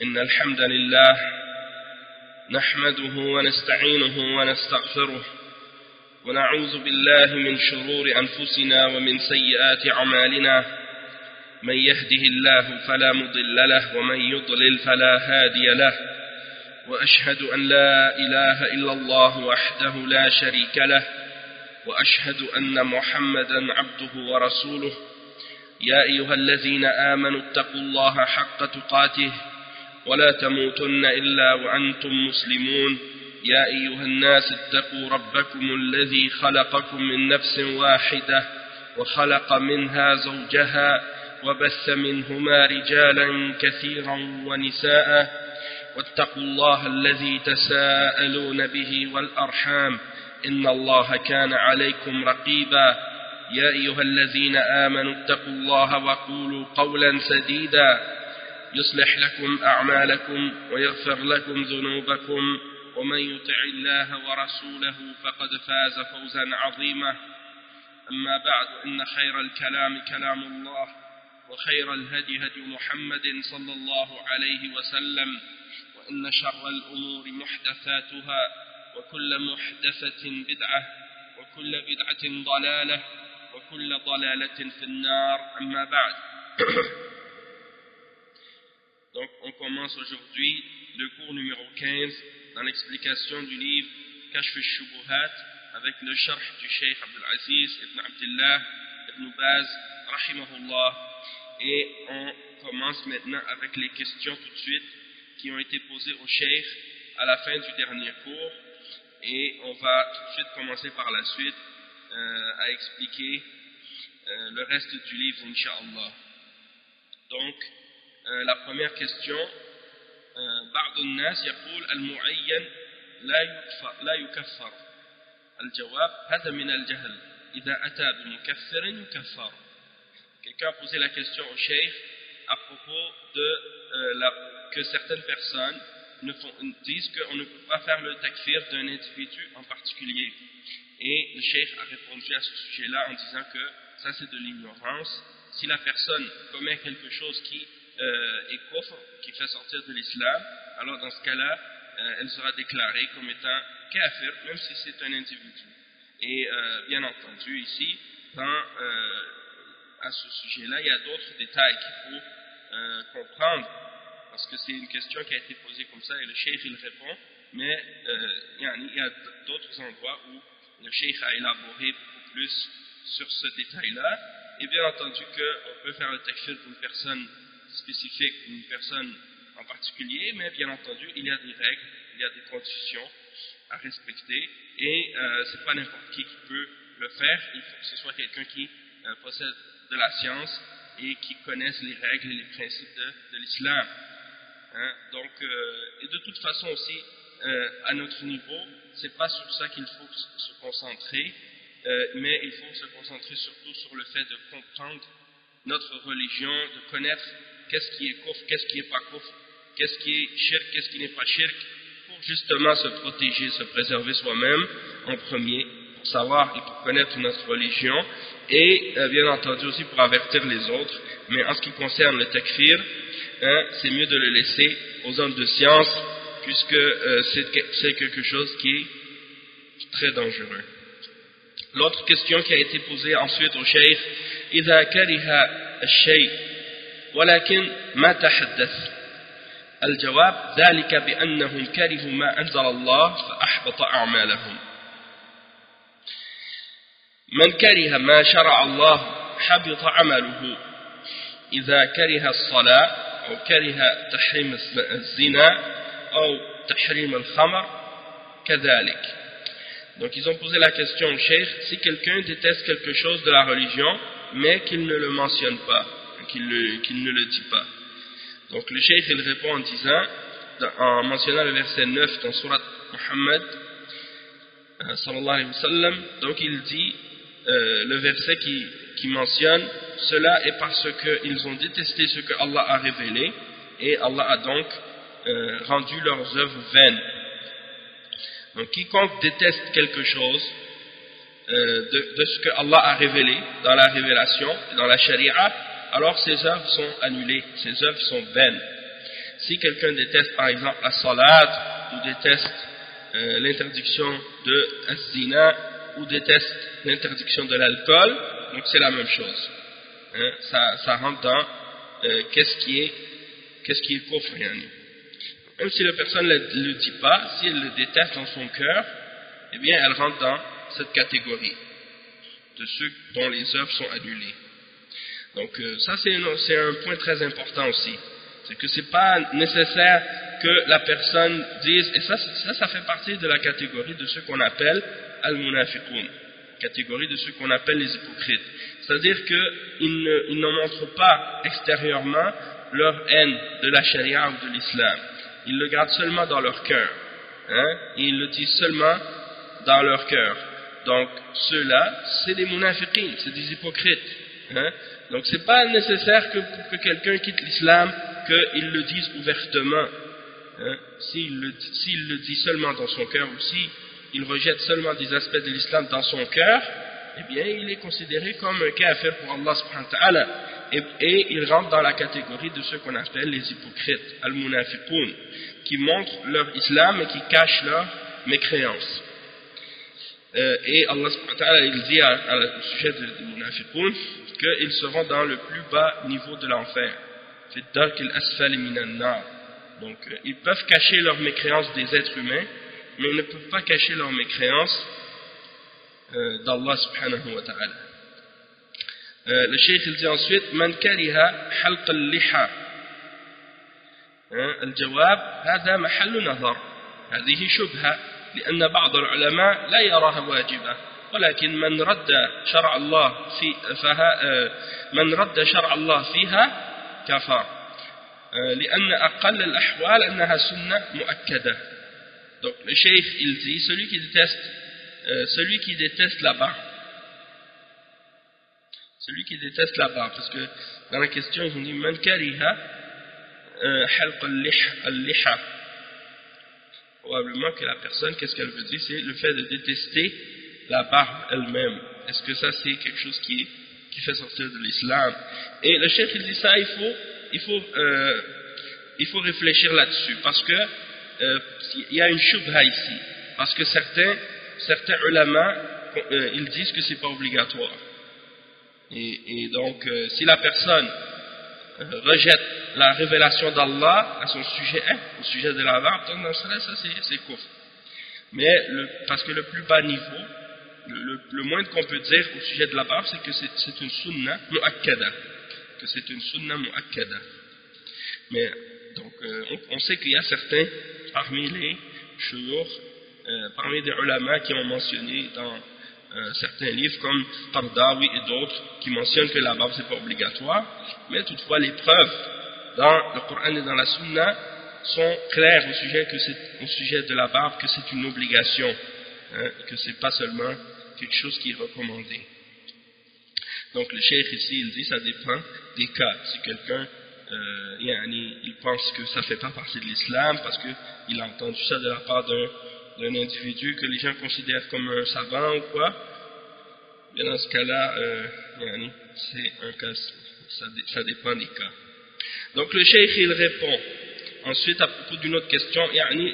إن الحمد لله نحمده ونستعينه ونستغفره ونعوذ بالله من شرور أنفسنا ومن سيئات أعمالنا من يهده الله فلا مضل له ومن يضلل فلا هادي له وأشهد أن لا إله إلا الله وحده لا شريك له وأشهد أن محمدا عبده ورسوله يا أيها الذين آمنوا اتقوا الله حق تقاته ولا تموتن إلا وأنتم مسلمون يا أيها الناس اتقوا ربكم الذي خلقكم من نفس واحدة وخلق منها زوجها وبث منهما رجالا كثيرا ونساء واتقوا الله الذي تساءلون به والأرحام إن الله كان عليكم رقيبا يا أيها الذين آمنوا اتقوا الله وقولوا قولا سديدا يصلح لكم أعمالكم ويغفر لكم ذنوبكم ومن يطع الله ورسوله فقد فاز فوزا عظيما أما بعد إن خير الكلام كلام الله وخير الهدي هدي محمد صلى الله عليه وسلم وإن شر الأمور محدثاتها وكل محدثة بدعة وكل بدعة ضلالة وكل ضلالة في النار أما بعد. Donc on commence aujourd'hui le cours numéro 15 dans l'explication du livre Kashf al-Shubuhat avec le sharh du Cheikh Abdul Aziz ibn Abdullah ibn Baz rahimahullah, et on commence maintenant avec les questions tout de suite qui ont été posées au Cheikh à la fin du dernier cours, et on va tout de suite commencer par la suite à expliquer le reste du livre Inch'Allah. Donc la première question, بعض الناس يقول المعين لا يكفر. الجواب هذا من الجهل إذا أتى بمكفر يكفر. Quelqu'un a posé la question au cheikh à propos de que certaines personnes disent qu'on ne peut pas faire le takfir d'un individu en particulier, et le cheikh a répondu à ce sujet-là en disant que ça c'est de l'ignorance. Si la personne commet quelque chose qui est kufr, qui fait sortir de l'islam, alors dans ce cas-là, elle sera déclarée comme étant kafir, même si c'est un individu. Et bien entendu, ici, à ce sujet-là, il y a d'autres détails qu'il faut comprendre, parce que c'est une question qui a été posée comme ça et le cheikh il répond, mais il y a d'autres endroits où le cheikh a élaboré beaucoup plus sur ce détail-là. Et bien entendu qu'on peut faire le takfir d'une personne spécifique, d'une personne en particulier, mais bien entendu il y a des règles, il y a des conditions à respecter, et c'est pas n'importe qui peut le faire. Il faut que ce soit quelqu'un qui possède de la science et qui connaisse les règles et les principes de l'islam. Donc, et de toute façon aussi, à notre niveau, c'est pas sur ça qu'il faut se concentrer, mais il faut se concentrer surtout sur le fait de comprendre notre religion, de connaître qu'est-ce qui est kufr, qu'est-ce qui n'est pas kufr, qu'est-ce qui est shirk, qu'est-ce qui n'est pas shirk, pour justement se protéger, se préserver soi-même en premier, pour savoir et pour connaître notre religion, et bien entendu aussi pour avertir les autres. Mais en ce qui concerne le takfir, c'est mieux de le laisser aux hommes de science, puisque c'est quelque chose qui est très dangereux. L'autre question qui a été posée ensuite au cheikh, إذا كره الشيء ولكن ما تحدث. الجواب ذلك بأنهم كرهوا ما أنزل الله فأحبط أعمالهم. من كره ما شرع الله حبط عمله. إذا كره الصلاة أو كره تحريم الزنا أو تحريم الخمر كذلك. Donc ils ont posé la question au cheikh, si quelqu'un déteste quelque chose de la religion mais qu'il ne le mentionne pas, qu'il ne le dit pas. Donc le cheikh il répond en disant, en mentionnant le verset 9 dans Surat Muhammad sallallahu alayhi wa sallam, donc il dit le verset qui mentionne cela est parce qu'ils ont détesté ce que Allah a révélé, et Allah a donc rendu leurs œuvres vaines. Donc quiconque déteste quelque chose de ce que Allah a révélé dans la révélation, dans la sharia, alors ses œuvres sont annulées, ses œuvres sont vaines. Si quelqu'un déteste par exemple la salat, ou déteste l'interdiction de az-zina, ou déteste l'interdiction de l'alcool, donc c'est la même chose. Hein, ça rentre dans qu'est-ce qui est kufr, même si la personne ne le dit pas, si elle le déteste dans son cœur, eh bien elle rentre dans cette catégorie de ceux dont les œuvres sont annulées. Donc ça c'est un point très important aussi, c'est que c'est pas nécessaire que la personne dise, et ça fait partie de la catégorie de ceux qu'on appelle al-munafiqun, catégorie de ceux qu'on appelle les hypocrites, c'est-à-dire qu'ils ne montrent pas extérieurement leur haine de la charia ou de l'islam, ils le gardent seulement dans leur cœur, hein, et ils le disent seulement dans leur cœur. Donc ceux-là c'est des munafiqin, c'est des hypocrites, hein. Donc c'est pas nécessaire que quelqu'un quitte l'islam qu'il le dise ouvertement, hein. S'il le dit seulement dans son cœur, ou s'il rejette seulement des aspects de l'islam dans son cœur, eh bien il est considéré comme un kafir pour Allah subhanahu wa ta'ala, et il rentre dans la catégorie de ceux qu'on appelle les hypocrites, al-munafiqun, qui montrent leur islam et qui cachent leur mécréance. Et Allah subhanahu wa ta'ala il dit au sujet des munafiqun qu'ils seront dans le plus bas niveau de l'enfer, donc ils peuvent cacher leur mécréance des êtres humains, mais ils ne peuvent pas cacher leur mécréance d'Allah subhanahu wa ta'ala. Le cheikh il dit ensuite man kariha halq al-liha, الجواب هذا محل نظر، هذه شبهة لأن بعض العلماء لا يراها واجبة، ولكن من رد شرع الله فيها كفر، لأن أقل الأحوال أنها سنة مؤكدة. Donc le cheikh il dit celui qui déteste la barbe, parce que dans la question ils ont dit man kariha halq al-liha, probablement que la personne, qu'est-ce qu'elle veut dire, c'est le fait de détester la barbe elle-même. Est-ce que ça c'est quelque chose qui fait sortir de l'islam? Et le cheikh il dit ça, il faut réfléchir là-dessus, parce que il y a une shubha ici, parce que certains ulama ils disent que c'est pas obligatoire, et donc si la personne rejette la révélation d'Allah à son sujet, au sujet de la barbe, donc dans ce cas-là, ça c'est kufr. Mais parce que le plus bas niveau, le moins qu'on peut dire au sujet de la barbe, c'est que c'est une sunna mu'akkada, mais donc on sait qu'il y a certains parmi les shuyukh, parmi des ulama qui ont mentionné dans certains livres comme Qardawi et d'autres qui mentionnent que la barbe c'est pas obligatoire, mais toutefois les preuves dans le Coran et dans la Sunna sont claires au sujet de la barbe, que c'est une obligation, hein, que c'est pas seulement quelque chose qui est recommandé. Donc le cheikh ici il dit ça dépend des cas. Si quelqu'un il pense que ça fait pas partie de l'islam parce qu'il a entendu ça de la part d'un individu que les gens considèrent comme un savant ou quoi, bien dans ce cas-là c'est un cas, ça dépend des cas. Donc le cheikh il répond ensuite à propos d'une autre question,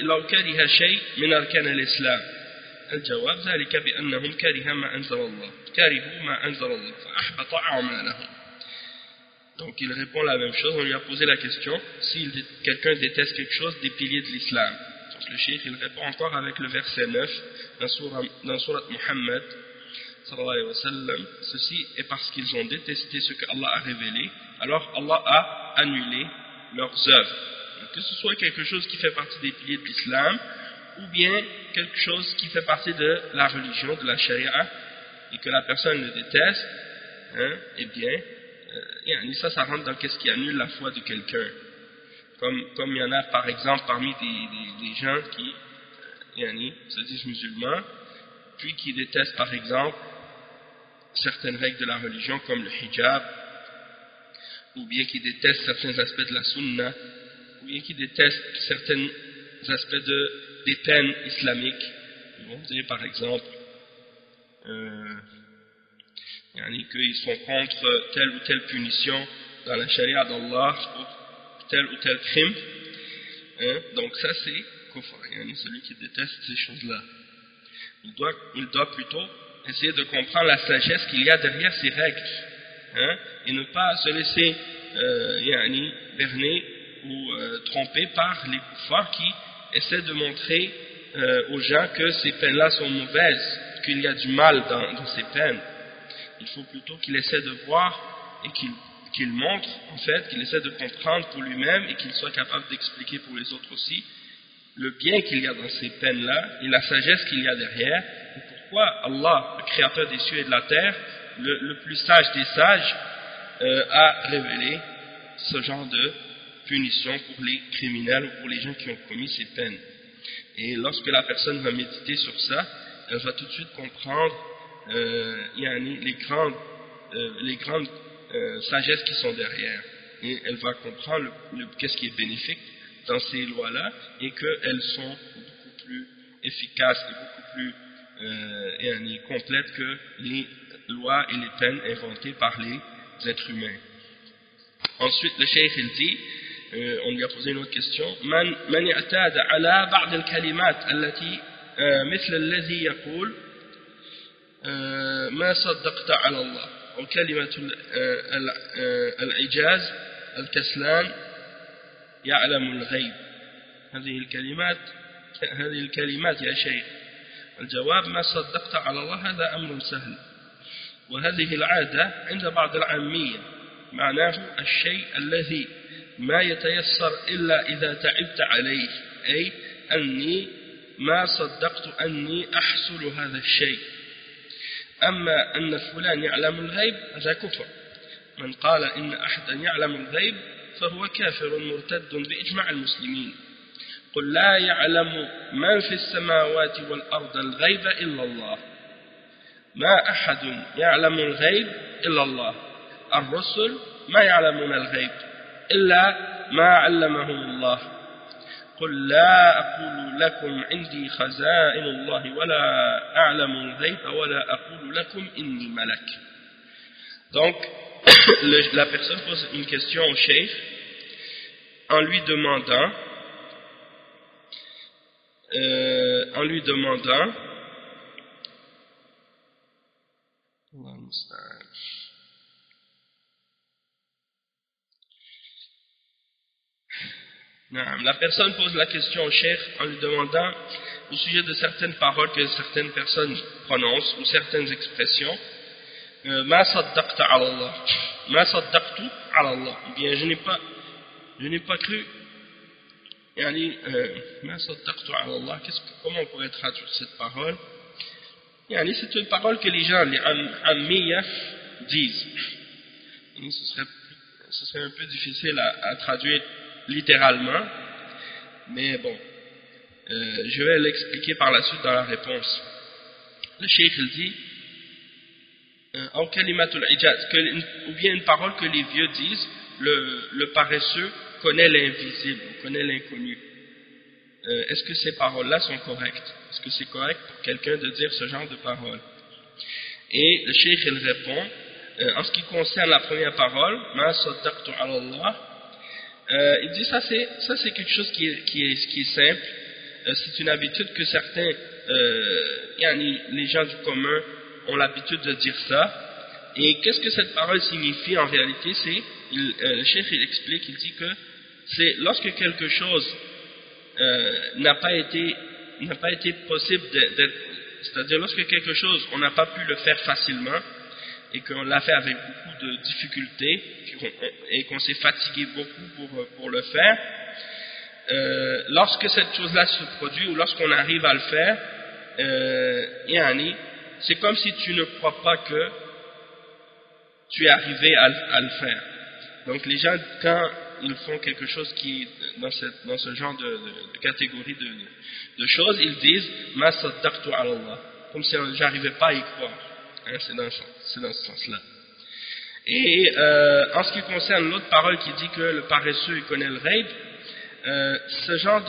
لو كره شيء من أركان الإسلام الجواب ذلك بأنهم كرهوا ما أنزل الله فأحبط أعمالهم. Donc il répond la même chose, on lui a posé la question si quelqu'un déteste quelque chose des piliers de l'islam. Donc le cheikh il répond encore avec le verset 9 dans Surat Muhammad sallallahu alayhi wa sallam, ceci est parce qu'ils ont détesté ce que Allah a révélé, alors Allah a annulé leurs œuvres. Donc, que ce soit quelque chose qui fait partie des piliers de l'islam ou bien quelque chose qui fait partie de la religion, de la charia, et que la personne le déteste, hein, eh bien ça rentre dans qu'est-ce qui annule la foi de quelqu'un, comme il y en a par exemple parmi des gens qui se disent musulmans puis qui détestent par exemple certaines règles de la religion comme le hijab, ou bien qui détestent certains aspects de la sunna, ou bien qui détestent certains aspects des peines islamiques. Ils vont dire par exemple qu'ils sont contre telle ou telle punition dans la charia d'Allah pour tel ou tel crime, Hein? Donc ça c'est kufr, celui qui déteste ces choses-là. Il doit plutôt essayer de comprendre la sagesse qu'il y a derrière ces règles, hein? Et ne pas se laisser berner ou tromper par les kuffars qui essaient de montrer aux gens que ces peines-là sont mauvaises, qu'il y a du mal dans ces peines. Il faut plutôt qu'il essaie de voir et qu'il montre, en fait, qu'il essaie de comprendre pour lui-même et qu'il soit capable d'expliquer pour les autres aussi le bien qu'il y a dans ces peines-là et la sagesse qu'il y a derrière, et pourquoi Allah, le créateur des cieux et de la terre, le plus sage des sages, a révélé ce genre de punition pour les criminels ou pour les gens qui ont commis ces peines. Et lorsque la personne va méditer sur ça, elle va tout de suite comprendre les grandes sagesses qui sont derrière. Et elle va comprendre qu'est-ce qui est bénéfique dans ces lois-là et qu'elles sont beaucoup plus efficaces et beaucoup plus complètes que les lois et les peines inventées par les êtres humains. Ensuite, le cheikh il dit, on lui a posé une autre question, من يعتاد على بعض الكلمات التي مثل الذي يقول ما صدقت على الله أو كلمة الإعجاز الكسلان يعلم الغيب. هذه الكلمات يا شيخ، الجواب ما صدقت على الله هذا أمر سهل، وهذه العادة عند بعض العامية معناه الشيء الذي ما يتيسر إلا إذا تعبت عليه، أي أني ما صدقت أني أحصل هذا الشيء. أما أن فلان يعلم الغيب هذا كفر. من قال إن أحدا يعلم الغيب فهو كافر مرتد بإجماع المسلمين. قل لا يعلم من في السماوات والأرض الغيب إلا الله. ما أحد يعلم الغيب إلا الله. الرسل ما يعلمون الغيب إلا ما علمهم الله. قل لا أقول لكم عندي خزائن الله ولا أعلم الغيب ولا أقول لكم إني ملك. Donc, la personne pose une question au cheikh en lui demandant la personne pose la question au cheikh en lui demandant au sujet de certaines paroles que certaines personnes prononcent ou certaines expressions. Ma saddaqta ala Allah, ma saddaqtu ala Allah, bien je n'ai pas cru, ma saddaqtu ala Allah, comment on pourrait traduire cette parole? C'est une parole que les gens, les ammiya, disent. Ce serait un peu difficile à traduire littéralement, mais bon, je vais l'expliquer par la suite dans la réponse. Le cheikh il dit ou bien une parole que les vieux disent, le paresseux connaît l'invisible, connaît l'inconnu. Est-ce que ces paroles-là sont correctes? Est-ce que c'est correct pour quelqu'un de dire ce genre de paroles? Et le cheikh il répond, en ce qui concerne la première parole, ma saddaqtu ala Allah, il dit ça c'est quelque chose qui est simple, c'est une habitude que certains, les gens du commun ont l'habitude de dire ça. Et qu'est-ce que cette parole signifie en réalité? Le cheikh il explique, il dit que c'est lorsque quelque chose n'a pas été possible d'être, c'est-à-dire lorsque quelque chose on n'a pas pu le faire facilement et qu'on l'a fait avec beaucoup de difficultés et qu'on s'est fatigué beaucoup pour le faire, lorsque cette chose-là se produit ou lorsqu'on arrive à le faire, c'est comme si tu ne crois pas que tu es arrivé à le faire. Donc les gens, quand ils font quelque chose qui est dans ce genre de catégorie de choses, ils disent ma saddaqtu ala Allah, comme si j'arrivais pas à y croire. C'est dans ce sens-là. Et en ce qui concerne l'autre parole qui dit que le paresseux il connaît le ghaib, ce genre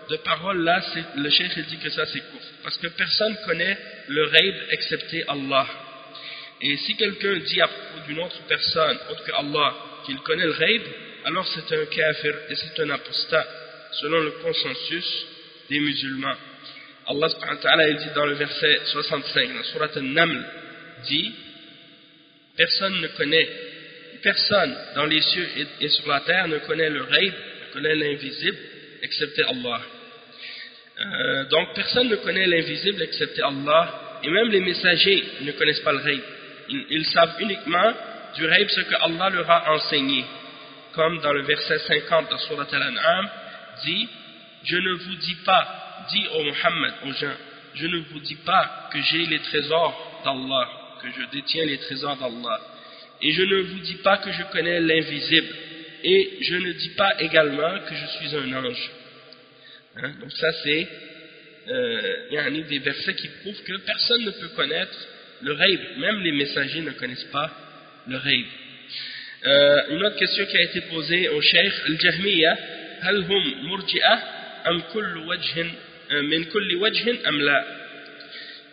de parole-là, le cheikh dit que ça c'est kufr, parce que personne connaît le ghaib excepté Allah. Et si quelqu'un dit à propos d'une autre personne, autre que Allah, qu'il connaît le ghaib, alors c'est un kafir et c'est un apostat, selon le consensus des musulmans. Allah subhanahu wa ta'ala dit dans le verset 65, dans Surat An-Naml, dit: personne dans les cieux et sur la terre ne connaît le ghaib, ne connaît l'invisible, excepté Allah. Donc personne ne connaît l'invisible excepté Allah, et même les messagers ne connaissent pas le ghaib. Ils savent uniquement du ghaib ce que Allah leur a enseigné, comme dans le verset 50 de Surat Al-An'am dit: je ne vous dis pas, dis ô Muhammad aux gens, je ne vous dis pas que j'ai les trésors d'Allah, que je détiens les trésors d'Allah, et je ne vous dis pas que je connais l'invisible, et je ne dis pas également que je suis un ange. Donc ça c'est des versets qui prouvent que personne ne peut connaître le ghaib, même les messagers ne connaissent pas le ghaib. Une autre question qui a été posée au cheikh: Al-Jahmiya hal hum murji'ah am kullu wajhin min kulli wajhin am la?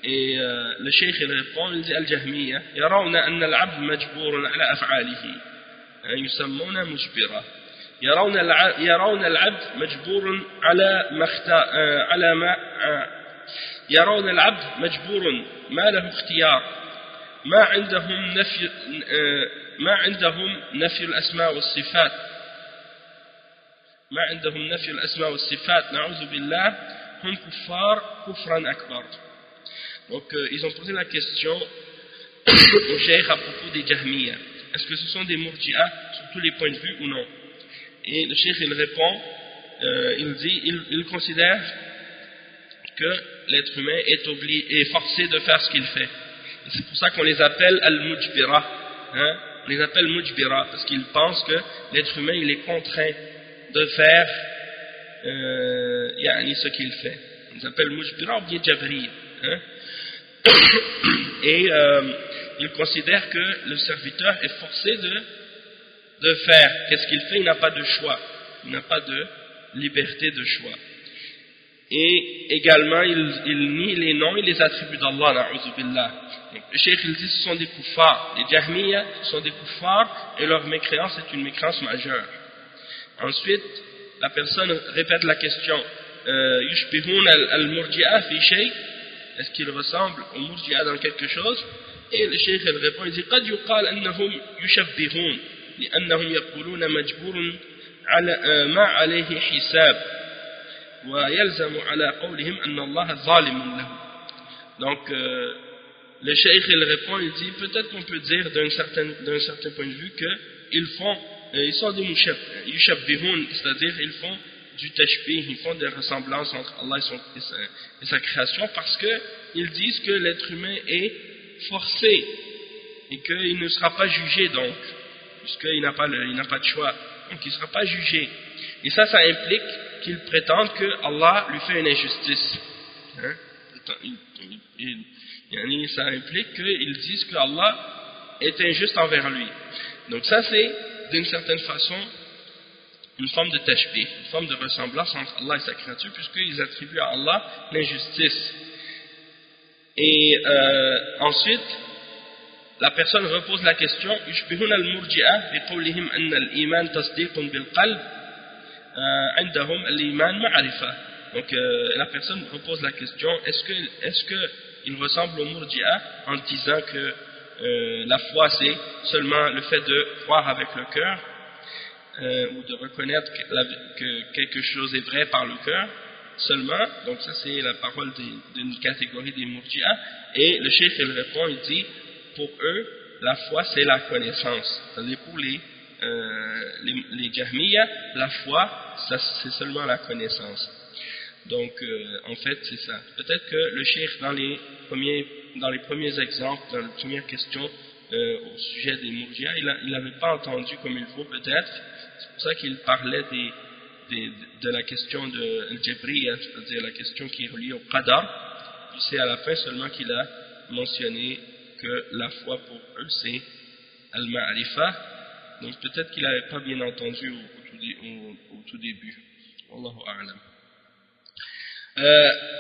Et le cheikh il répond, il dit: Al-Jahmiya yarawna anna al-'abd majburun ala af'alihi yusammuna mujbira. يرون العبد مجبور يرون العبد مجبور ما له اختيار، ما عندهم نفي الأسماء والصفات نعوذ بالله هم كفار كفرا أكبر. Donc ils ont posé la question au cheikh à propos des Jahmiya: est-ce que ce sont des Murji'a sur tous les points de vue ou non? Et le cheikh il répond, il considère que l'être humain est forcé de faire ce qu'il fait. Et c'est pour ça qu'on les appelle al-mujbira. On les appelle mujbira parce qu'ils pensent que l'être humain il est contraint de faire ce qu'il fait. On les appelle mujbira ou bien jabri. Et ils considèrent que le serviteur est forcé de faire. Qu'est-ce qu'il fait? Il n'a pas de choix. Il n'a pas de liberté de choix. Et également, il nie les noms et les attributs d'Allah, na'udhu billah. Le cheikh il dit: ce sont des kuffars. Les Jahmiya, ce sont des kuffars et leur mécréance est une mécréance majeure. Ensuite, la personne répète la question: yushbihun al-murji'a fi shay? Est-ce qu'ils ressemblent aux murji'a dans quelque chose? Et le cheikh il répond, il dit: qad yuqal annahum yushabbihun لأنهم يقولون مجبور على ما عليه حساب ويلزم على قولهم أن الله ظالم له. Donc le cheikh il répond, il dit: peut-être qu'on peut dire d'un certain point de vue ils sont des yushabbihun, c'est-à-dire ils font du tashbih, ils font des ressemblances entre Allah et sa création, parce qu'ils disent que l'être humain est forcé et qu'il ne sera pas jugé, donc puisqu'il n'a pas de choix, donc il ne sera pas jugé. Et ça implique qu'ils prétendent que Allah lui fait une injustice. Ça implique qu'ils disent que Allah est injuste envers lui. Donc ça c'est d'une certaine façon une forme de tashbih, une forme de ressemblance entre Allah et sa créature, puisqu'ils attribuent à Allah l'injustice. Et ensuite la personne repose la question: yushbihuna al-murji'a bi qawlihim anna al-iman tasdiqun bil qalb indahum al-iman ma'rifa. Donc la personne repose la question: est-ce que il ressemble au murji'a en disant que la foi c'est seulement le fait de croire avec le cœur ou de reconnaître que quelque chose est vrai par le cœur seulement? Donc ça c'est la parole d'une catégorie des murji'a. Et le cheikh il répond, il dit: pour eux, la foi c'est la connaissance. C'est-à-dire pour les Jahmiya, la foi c'est seulement la connaissance. Donc en fait c'est ça. Peut-être que le cheikh dans les premiers exemples, dans les premières questions au sujet des murji'a, il n'avait pas entendu comme il faut peut-être. C'est pour ça qu'il parlait de la question de al-Jabriya, c'est-à-dire la question qui est reliée au qadar. Puis c'est à la fin seulement qu'il a mentionné que la foi pour eux c'est al-ma'rifa. Donc peut-être qu'il n'avait pas bien entendu au tout début. Wallahu a'lam.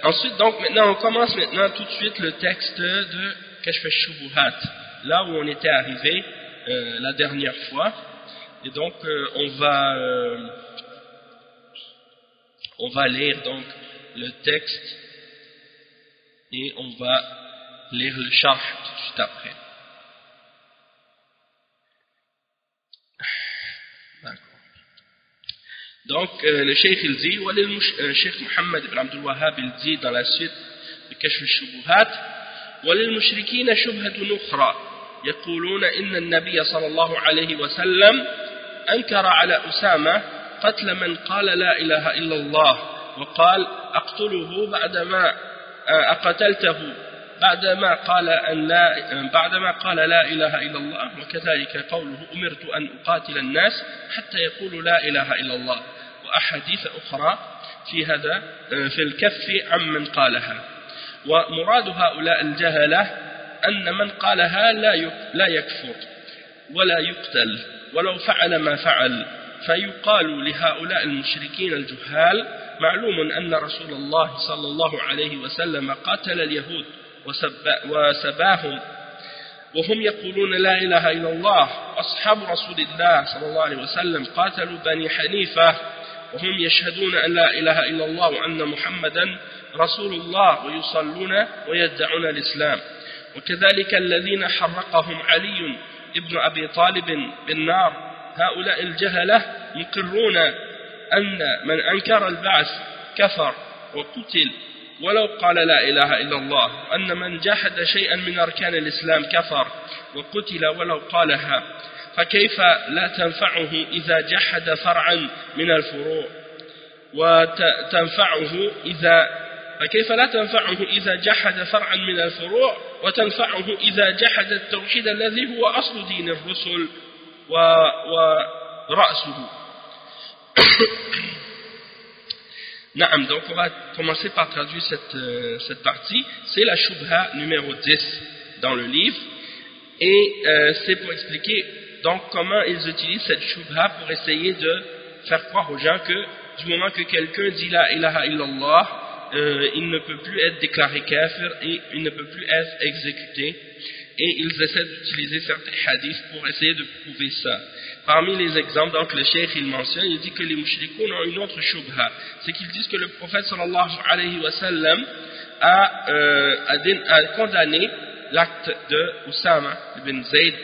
Ensuite, donc maintenant on commence tout de suite le texte de Kashf al-Shubuhat, là où on était arrivé la dernière fois. Et donc on va on va lire donc le texte et on va lire le sharh tout de suite après. Donc le cheikh il dit, cheikh Mohammed ibn Abdul Wahhab il dit dans la suite de Kashf al-Shubuhat, وللمشركين شبهة أخرى يقولون إن النبي صلى الله عليه وسلم أنكر على أسامة قتل من قال لا إله إلا الله وقال أقتله بعدما أقتلته بعدما قال لا إله إلا الله وكذلك قوله أمرت أن أقاتل الناس حتى يقولوا لا إله إلا الله وأحاديث أخرى في هذا في الكف عمن قالها. ومراد هؤلاء الجهلة أن من قالها لا يكفر ولا يقتل ولو فعل ما فعل، فيقال لهؤلاء المشركين الجهال معلوم أن رسول الله صلى الله عليه وسلم قاتل اليهود وسباهم وهم يقولون لا إله إلا الله. أصحاب رسول الله صلى الله عليه وسلم قاتلوا بني حنيفة وهم يشهدون أن لا إله إلا الله وأن محمدا رسول الله ويصلون ويدعون الإسلام. وكذلك الذين حرقهم علي ابن أبي طالب بالنار، هؤلاء الجهلة يقرون أن من أنكر البعث كفر وقتل ولو قال لا إله إلا الله، وأن من جحد شيئا من أركان الإسلام كفر وقتل ولو قالها، فكيف لا تنفعه إذا جحد فرعا من الفروع فكيف لا تنفعه إذا جحد فرعا من الفروع وتنفعه إذا جحد التوحيد الذي هو أصل دين الرسل ورأسه. Naam, donc on va commencer par traduire cette partie. C'est la shubha numéro 10 dans le livre, et c'est pour expliquer donc comment ils utilisent cette shubha pour essayer de faire croire aux gens que du moment que quelqu'un dit la ilaha illallah, il ne peut plus être déclaré kafir et il ne peut plus être exécuté, et ils essaient d'utiliser certains hadiths pour essayer de prouver ça. Parmi les exemples, donc le cheikh il mentionne, il dit que les mushrikoun ont une autre shubha, c'est qu'ils disent que le prophète sallallahu alayhi wa sallam a condamné l'acte de Usama ibn Zayd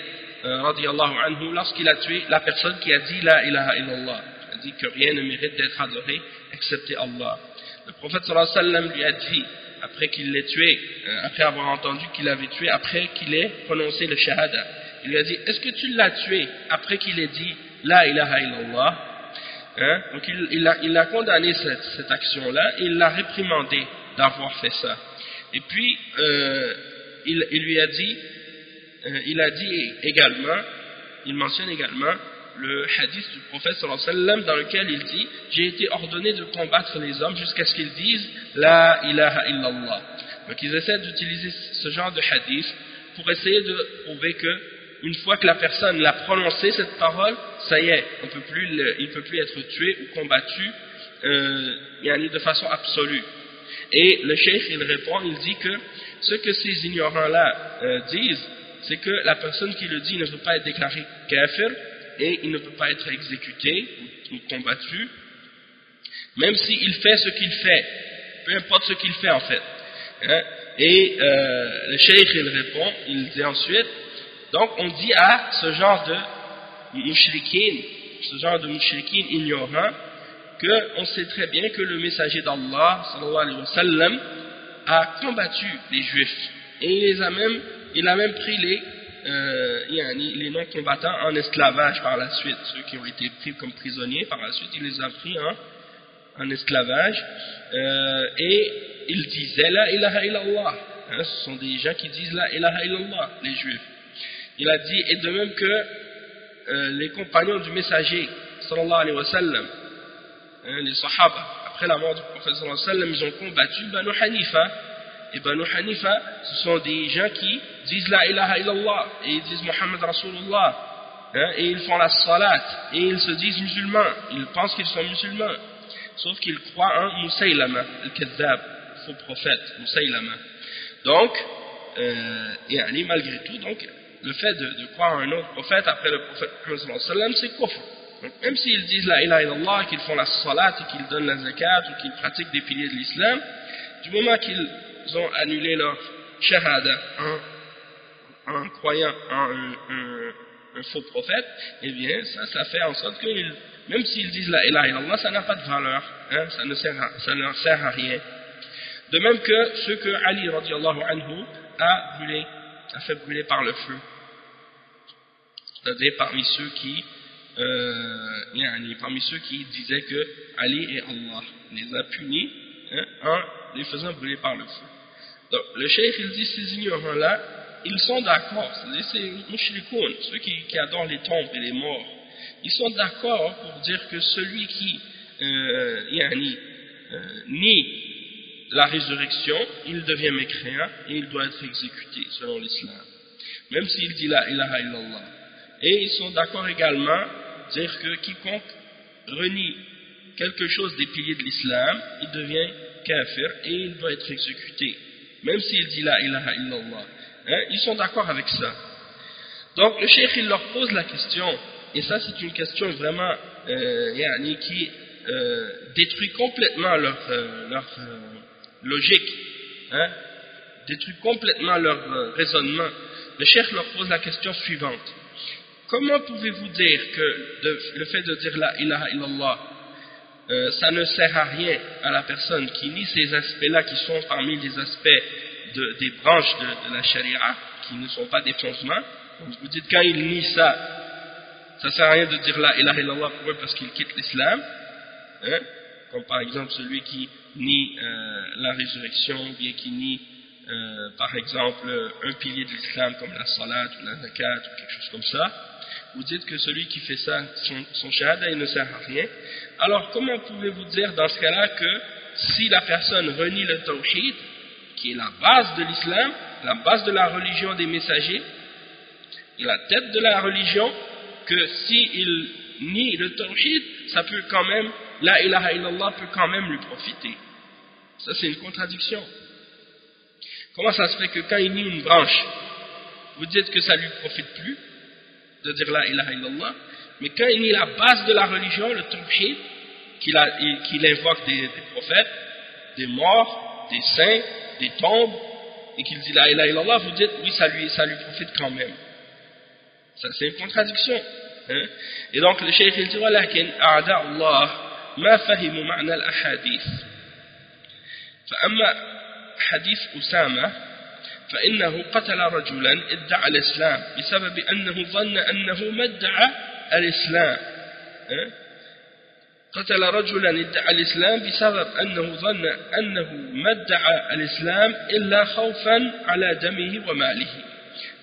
radiyallahu anhu lorsqu'il a tué la personne qui a dit la ilaha illallah. Il a dit que rien ne mérite d'être adoré excepté Allah. Le prophète sallallahu alayhi wa sallam lui a dit, après qu'il l'ait tué, après avoir entendu qu'il l'avait tué, après qu'il ait prononcé le shahada, il lui a dit, est-ce que tu l'as tué après qu'il ait dit la ilaha illallah, hein? Donc il a condamné cette action-là, et il l'a réprimandé d'avoir fait ça. Et puis il lui a dit, il a dit également, il mentionne également le hadith du prophète sallallahu alayhi wa sallam dans lequel il dit, j'ai été ordonné de combattre les hommes jusqu'à ce qu'ils disent la ilaha illallah. Donc ils essaient d'utiliser ce genre de hadith pour essayer de prouver que une fois que la personne l'a prononcé cette parole, ça y est, il ne peut plus être tué ou combattu de façon absolue. Et le cheikh il répond, il dit que ce que ces ignorants-là disent, c'est que la personne qui le dit ne peut pas être déclarée kafir et il ne peut pas être exécuté ou combattu, même s'il fait ce qu'il fait, peu importe ce qu'il fait en fait. Hein? Et le cheikh il répond, il dit ensuite, donc on dit à ce genre de mushrikin ignorant, qu'on sait très bien que le messager d'Allah sallallahu alayhi wa sallam a combattu les juifs, et il a même pris les non-combattants en esclavage par la suite. Ceux qui ont été pris comme prisonniers par la suite, il les a pris en esclavage, et ils disaient la ilaha illallah, hein, ce sont des gens qui disent la ilaha illallah, les juifs. Il a dit, et de même que les compagnons du messager sallallahu alayhi wa sallam, hein, les sahaba, après la mort du prophète sallallahu alayhi wa sallam, ils ont combattu Banu Hanifa. Et Banu Hanifa, ce sont des gens qui disent la ilaha illallah, et ils disent Muhammad Rasulullah, hein, et ils font la salat, et ils se disent musulmans, ils pensent qu'ils sont musulmans, sauf qu'ils croient en Musaylama, le-Kadhab, faux prophète, Musaylama. Donc, malgré tout, donc, le fait de croire en un autre prophète après le prophète Muhammad sallallahu alayhi wa sallam, c'est kufr. Donc, même s'ils disent la ilaha illallah, qu'ils font la salat, et qu'ils donnent la zakat, ou qu'ils pratiquent des piliers de l'islam, du moment qu'ils ont annulé leur shahada en croyant en un faux prophète, eh bien ça fait en sorte que même s'ils disent la ilaha illallah, ça n'a pas de valeur, hein, ça ne leur sert à rien. De même que ceux que Ali radiallahu anhu a fait brûler par le feu, c'est-à-dire parmi ceux qui disaient que Ali est Allah, les a punis, hein, en les faisant brûler par le feu. Donc le cheikh il dit ces ignorants-là, ils sont d'accord, c'est les mushrikoun, ceux qui adorent les tombes et les morts, ils sont d'accord pour dire que celui qui nie la résurrection, il devient mécréant et il doit être exécuté selon l'islam, même s'il dit la ilaha illallah. Et ils sont d'accord également dire que quiconque renie quelque chose des piliers de l'islam, il devient kafir et il doit être exécuté, même s'il dit la ilaha illallah. Hein, ils sont d'accord avec ça. Donc le cheikh il leur pose la question, et ça c'est une question vraiment qui détruit complètement leur logique, hein, détruit complètement leur raisonnement. Le cheikh leur pose la question suivante: comment pouvez-vous dire que le fait de dire la ilaha illallah ça ne sert à rien à la personne qui nie ces aspects-là qui sont parmi les aspects des branches de la charia, qui ne sont pas des fondements? Vous dites quand il nie ça sert à rien de dire la ilaha illallah pour eux parce qu'il quitte l'islam, hein? Comme par exemple celui qui nie la résurrection, ou bien qui nie par exemple un pilier de l'islam comme la salat ou la zakat ou quelque chose comme ça. Vous dites que celui qui fait ça, son shahada, il ne sert à rien. Alors comment pouvez-vous dire dans ce cas-là que si la personne renie le tawhid, qui est la base de l'islam, la base de la religion des messagers, et la tête de la religion, que s'il nie le tawhid, ça peut quand même, la ilaha illallah peut quand même lui profiter? Ça c'est une contradiction. Comment ça se fait que quand il nie une branche, vous dites que ça ne lui profite plus de dire la ilaha illallah, mais quand il nie la base de la religion, le tawhid, qu'il invoque des prophètes, des morts, des saints, des tombes, et qu'il dit la ilaha illallah, vous dites oui, ça lui profite quand même. Ça c'est une contradiction, hein? Et donc le cheikh il dit walakin a'da Allah ma fahimu ma'na al-ahadith. فأما حديث أسامة فإنه قتل رجلا ادعى الإسلام بسبب أنه ظن أنه ما ادعى الإسلام. قتل رجلا ادعى الإسلام بسبب أنه ظن أنه ما ادعى الإسلام إلا خوفا على دمه وماله.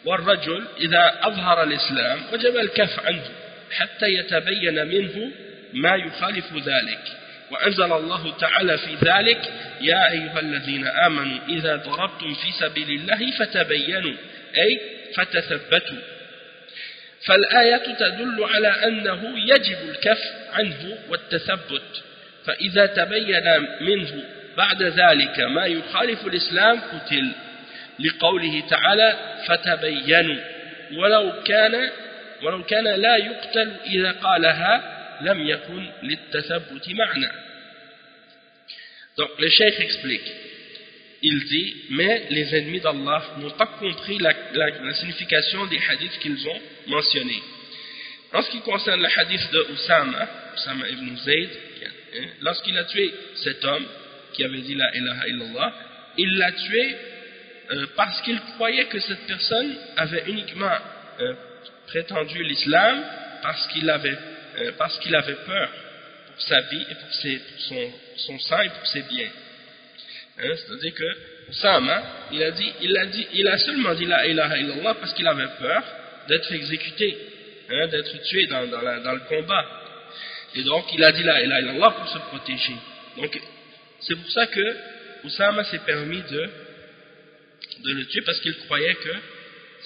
والرجل إذا أظهر الإسلام وجب الكف عنه حتى يتبين منه ما يخالف ذلك. وأنزل الله تعالى في ذلك يا أيها الذين آمنوا إذا ضربتم في سبيل الله فتبينوا أي فتثبتوا. فالآية تدل على أنه يجب الكف عنه والتثبت، فإذا تبين منه بعد ذلك ما يخالف الإسلام قتل، لقوله تعالى فتبينوا، ولو كان لا يقتل إذا قالها لم يكن للتثبت معنى. Donc le cheikh explique, il dit mais les ennemis d'Allah n'ont pas compris la signification des hadiths qu'ils ont mentionnés. En ce qui concerne le hadith de Usama ibn Zayd, lorsqu'il a tué cet homme qui avait dit la ilaha illallah, il l'a tué parce qu'il croyait que cette personne avait uniquement prétendu l'islam parce qu'il avait peur pour sa vie et pour son sang et pour ses biens. C'est-à-dire que Usama, il a seulement dit la ilaha illallah parce qu'il avait peur d'être exécuté, d'être tué dans le combat. Et donc il a dit la ilaha illallah pour se protéger. Donc c'est pour ça que Usama s'est permis de le tuer, parce qu'il croyait que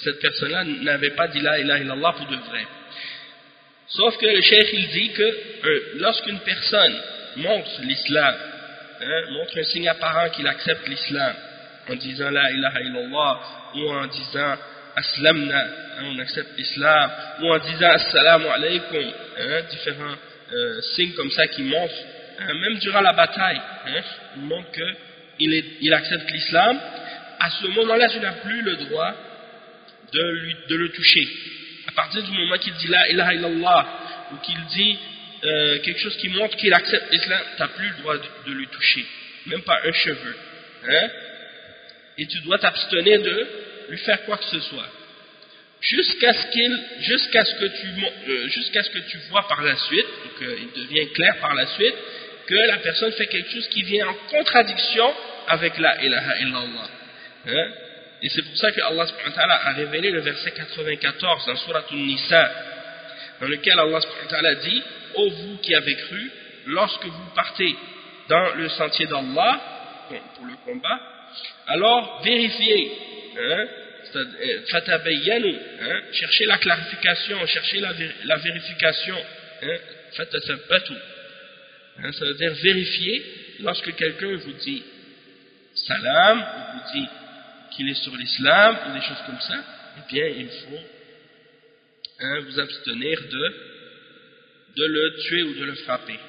cette personne-là n'avait pas dit la ilaha illallah pour de vrai. Sauf que le cheikh il dit que lorsqu'une personne montre l'islam, montre un signe apparent qu'il accepte l'islam en disant la ilaha illallah ou en disant aslamna, on accepte l'islam, ou en disant assalamu alaykum, différents signes comme ça qui montrent, même durant la bataille, il montre qu'il accepte l'islam. À ce moment-là, tu n'as plus le droit de le toucher. À partir du moment qu'il dit la ilaha illallah, ou qu'il dit quelque chose qui montre qu'il accepte l'islam, tu n'as plus le droit de lui toucher, même pas un cheveu. Et tu dois t'abstenir de lui faire quoi que ce soit. Jusqu'à ce que tu vois par la suite, ou qu'il devienne clair par la suite, que la personne fait quelque chose qui vient en contradiction avec la ilaha illallah. Et c'est pour ça que Allah subhanahu wa ta'ala a révélé le verset 94 dans Surat An-Nisa, dans lequel Allah subhanahu wa ta'ala dit: ô vous qui avez cru, lorsque vous partez dans le sentier d'Allah pour le combat, alors vérifiez, fatabayyanu, cherchez la clarification, cherchez la vérification, fatathabbatu, ça veut dire vérifier. Lorsque quelqu'un vous dit salam, ou vous dit qu'il est sur l'islam, ou des choses comme ça, eh bien il faut vous abstenir de le tuer ou de le frapper.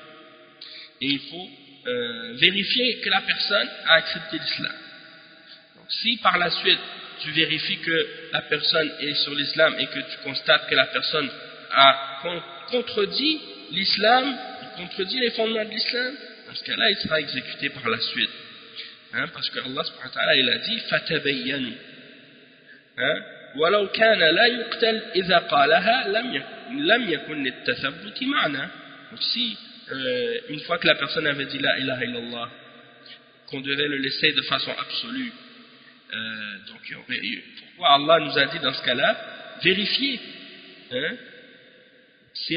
Et il faut vérifier que la personne a accepté l'islam. Donc si par la suite tu vérifies que la personne est sur l'islam et que tu constates que la personne a contredit l'islam, contredit les fondements de l'islam, dans ce cas-là il sera exécuté par la suite. Parce que Allah subhanahu wa ta'ala il a dit fatabayyanu, walau kana la yuqtal idha qalaha lam yakun litathabbut ma'na. Donc si une fois que la personne avait dit la ilaha illallah, qu'on devait le laisser de façon absolue, donc pourquoi Allah nous a dit dans ce cas-là vérifier, si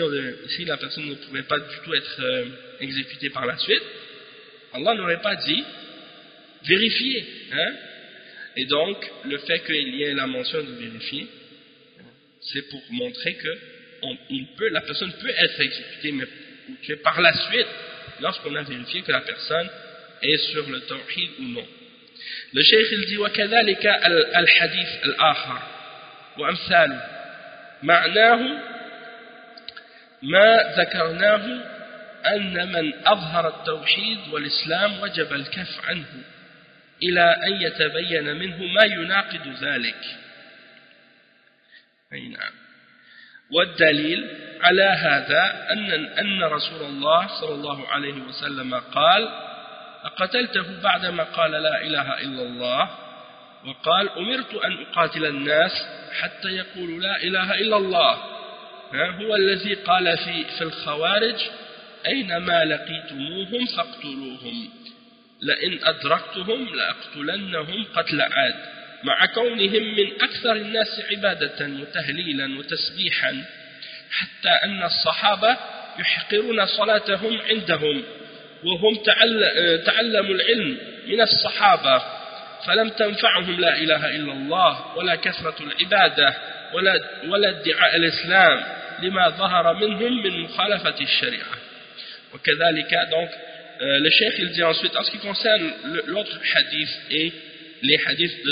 la personne ne pouvait pas du tout être exécutée par la suite, Allah n'aurait pas dit vérifier, et donc le fait qu'il y ait la mention de vérifier, c'est pour montrer que la personne peut être exécutée, mais par la suite, lorsqu'on a vérifié que la personne est sur le tawhid ou non. Le cheikh il dit وكذلك الحديث الآخر وأمثاله معناه ما ذكرناه أن من أظهر التوحيد والإسلام وجب الكف عنه إلى أن يتبين منه ما يناقض ذلك. أي نعم. والدليل على هذا أن رسول الله صلى الله عليه وسلم قال: أقتلته بعدما قال لا إله إلا الله، وقال: أمرت أن أقاتل الناس حتى يقولوا لا إله إلا الله. هو الذي قال في الخوارج: أينما لقيتموهم فاقتلوهم، لئن أدركتهم لأقتلنهم قتل عاد، مع كونهم من أكثر الناس عبادة وتهليلا وتسبيحا، حتى أن الصحابة يحقرون صلاتهم عندهم، وهم تعلموا العلم من الصحابة، فلم تنفعهم لا إله إلا الله ولا كثرة العبادة ولا ادعاء الإسلام لما ظهر منهم من مخالفة الشريعة. وكذلك donc le cheikh il dit ensuite, en ce qui concerne l'autre hadith et les hadiths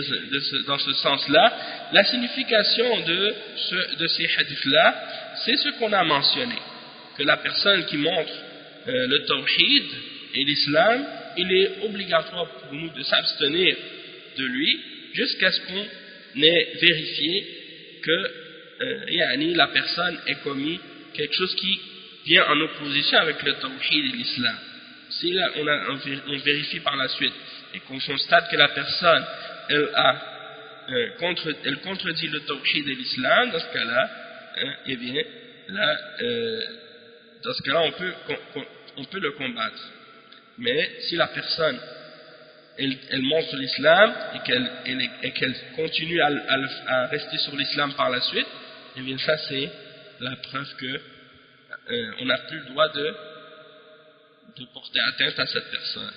dans ce sens-là, la signification de ces hadiths-là, c'est ce qu'on a mentionné, que la personne qui montre le tawhid et l'islam, il est obligatoire pour nous de s'abstenir de lui jusqu'à ce qu'on ait vérifié que la personne ait commis quelque chose qui vient en opposition avec le tawhid et l'islam. Si là on vérifie par la suite et qu'on constate que la personne elle contredit le tawhid et l'islam, dans ce cas-là, eh bien là, dans ce cas-là on peut le combattre. Mais si la personne elle montre l'islam et qu'elle continue à rester sur l'islam par la suite, eh bien ça c'est la preuve que on n'a plus le droit de porter atteinte à cette personne.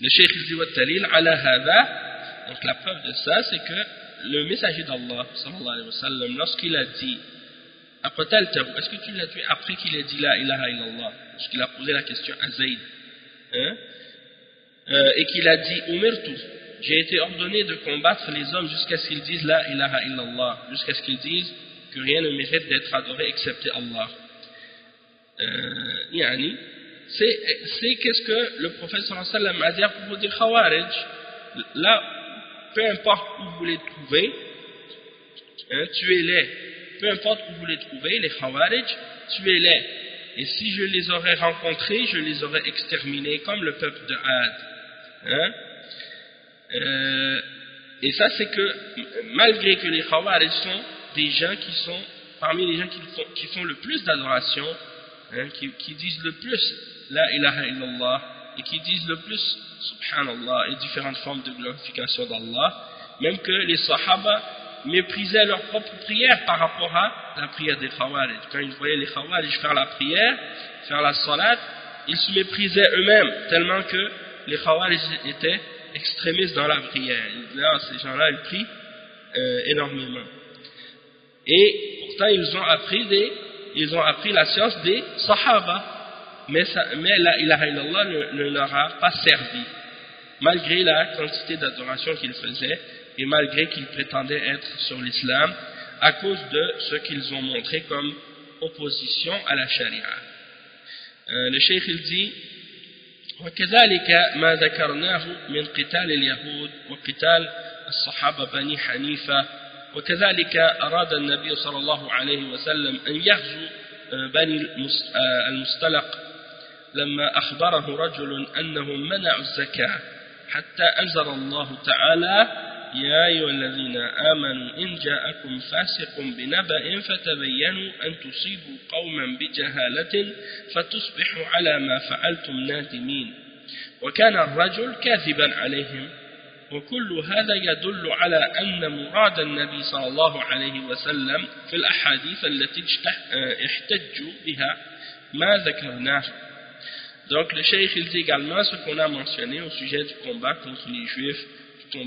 Le cheikh il dit wa dalil ala hadha, donc la preuve de ça c'est que le messager d'Allah sallallahu alayhi wa sallam, lorsqu'il a dit est-ce que tu l'as tué après qu'il ait dit la ilaha illallah, lorsqu'il a posé la question à Zayd, et qu'il a dit umirtu j'ai été ordonné de combattre les hommes jusqu'à ce qu'ils disent la ilaha illallah, jusqu'à ce qu'ils disent que rien ne mérite d'être adoré excepté Allah. Yani, c'est qu'est-ce que le prophète sallallahu alayhi wa sallam a dit à propos des Khawarij. Là, peu importe où vous les trouvez, tuez-les. Peu importe où vous les trouvez, les Khawarij, tuez-les. Et si je les aurais rencontrés, je les aurais exterminés comme le peuple de Had. Et ça, c'est que malgré que les Khawarij sont des gens qui sont parmi les gens qui font le plus d'adoration, qui disent le plus la ilaha illallah et qui disent le plus subhanallah et différentes formes de glorification d'Allah, même que les Sahaba méprisaient leur propre prière par rapport à la prière des Khawarij. Quand ils voyaient les Khawarij faire la prière, faire la salat, ils se méprisaient eux-mêmes tellement que les Khawarij étaient extrémistes dans la prière. Ils disaient, ah, ces gens-là, ils prient énormément. Et pourtant, ils ont appris la science des Sahaba. Mais la ilaha illallah ne leur a pas servi, malgré la quantité d'adoration qu'ils faisaient et malgré qu'ils prétendaient être sur l'islam, à cause de ce qu'ils ont montré comme opposition à la charia. Le cheikh il dit وكذلك ما ذكرناه من قتال اليهود وقتال الصحابة بني حنيفة وكذلك أراد النبي صلى الله عليه وسلم أن يغزو بني المصطلق لما أخبره رجل أنهم منعوا الزكاة حتى أنزل الله تعالى يا أيها الذين آمنوا إن جاءكم فاسق بنبأ فتبينوا أن تصيبوا قوما بجهالة فتصبحوا على ما فعلتم نادمين وكان الرجل كاذبا عليهم وكل هذا يدل على أن مراد النبي صلى الله عليه وسلم في الأحاديث التي احتجوا بها ما ذكرناه. Donc le cheikh il dit également ce qu'on a mentionné au sujet du combat contre les juifs, du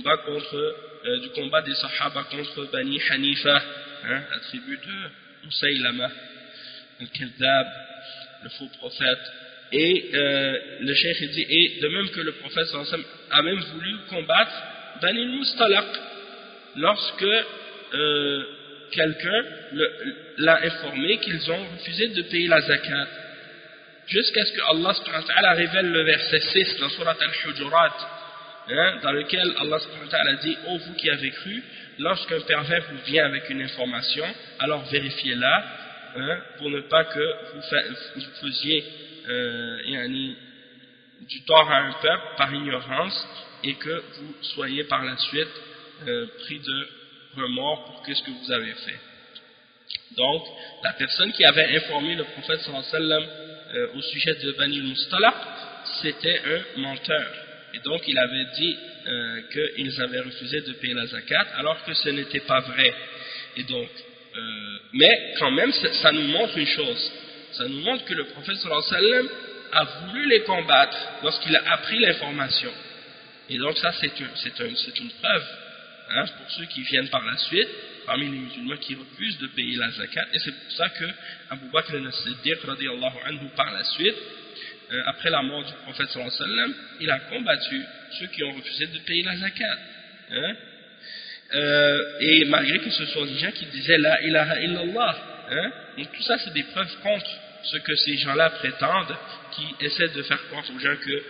combat des sahaba contre Bani Hanifa, la tribu de Musaylama, al-Kadhab, le faux prophète. Et le cheikh il dit, et de même que le prophète sallallahu alayhi wa sallam a même voulu combattre Bani al-Mustalaq lorsque quelqu'un l'a informé qu'ils ont refusé de payer la zakat, jusqu'à ce que Allah subhanahu wa ta'ala révèle le verset 6 dans Surat al-Hujurat, dans lequel Allah subhanahu wa ta'ala dit, ô vous qui avez cru, lorsqu'un pervers vous vient avec une information, alors vérifiez-la, pour ne pas que vous faisiez du tort à un peuple par ignorance et que vous soyez par la suite pris de remords pour ce que vous avez fait. Donc, la personne qui avait informé le prophète sallallahu alayhi wa sallam au sujet de Bani al-Mustalaq, c'était un menteur. Et donc, il avait dit qu'ils avaient refusé de payer la zakat, alors que ce n'était pas vrai. Et donc, mais quand même, ça nous montre une chose. Ça nous montre que le prophète sallallahu alayhi wa sallam a voulu les combattre lorsqu'il a appris l'information. Et donc ça, c'est une preuve pour ceux qui viennent par la suite, parmi les musulmans qui refusent de payer la zakat. Et c'est pour ça que Abu Bakr al-Siddiq radiyallahu anhu par la suite, après la mort du prophète sallallahu alayhi wa sallam, il a combattu ceux qui ont refusé de payer la zakat. Et malgré que ce soit des gens qui disaient la ilaha illallah. Donc tout ça, c'est des preuves contre ce que ces gens-là prétendent, qui essaient de faire croire aux gens que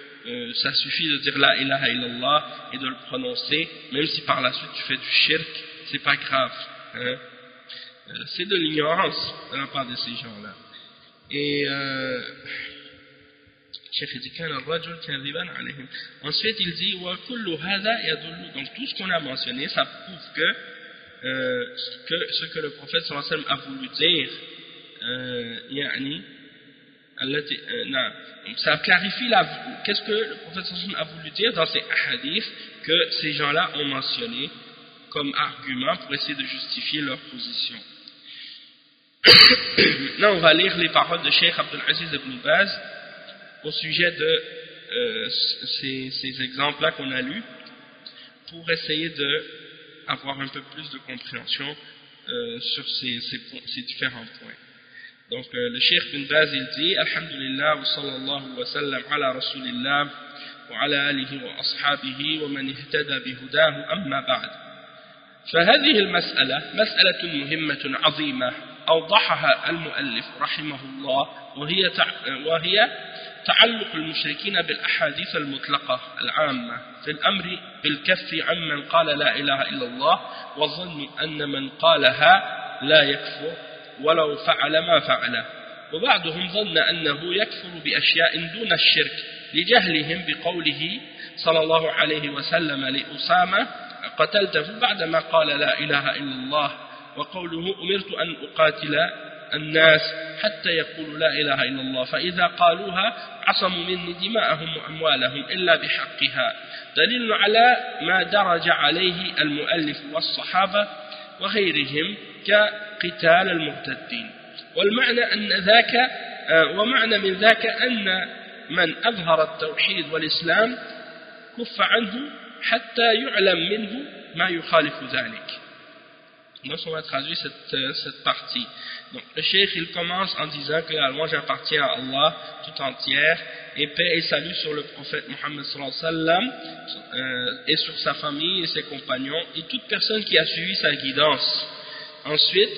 ça suffit de dire la ilaha illallah et de le prononcer, même si par la suite tu fais du shirk, c'est pas grave. C'est de l'ignorance de la part de ces gens-là. Et ensuite il dit donc tout ce qu'on a mentionné, ça prouve que ce que le prophète sallallahu alayhi wa sallam a voulu dire, ça clarifie qu'est-ce que le prophète sallallahu alayhi wa sallam a voulu dire dans ces hadiths que ces gens-là ont mentionné comme argument pour essayer de justifier leur position. Maintenant, on va lire les paroles de Cheikh Abdul Aziz ibn Baz au sujet de ces exemples-là qu'on a lus, pour essayer d'avoir un peu plus de compréhension sur ces différents points. Donc le Cheikh bin Baz il dit Alhamdulillah wa sallallahu wa sallam ala rasulillah wa ala alihi wa ashabihi wa man ihtada bihudahu amma ba'd. فهذه المسألة مسألة مهمة عظيمة أوضحها المؤلف رحمه الله وهي تعلق المشركين بالأحاديث المطلقة العامة في الأمر بالكف عمن قال لا إله إلا الله وظن أن من قالها لا يكفر ولو فعل ما فعله وبعضهم ظن أنه يكفر بأشياء دون الشرك لجهلهم بقوله صلى الله عليه وسلم لأسامة قتلته بعدما قال لا إله إلا الله وقوله أمرت أن أقاتل الناس حتى يقولوا لا إله إلا الله فإذا قالوها عصموا مني دماءهم وأموالهم إلا بحقها دليل على ما درج عليه المؤلف والصحابة وغيرهم كقتال المرتدين ومعنى من ذاك أن من أظهر التوحيد والإسلام كف عنه حتى يعلم منه ما يخالف ذلك. Donc on va traduire cette partie. Donc le cheikh il commence en disant que la louange appartient à Allah tout entière et paix et salut sur le prophète Mohammed sallallahu alayhi wa sallam et sur sa famille et ses compagnons et toute personne qui a suivi sa guidance. Ensuite,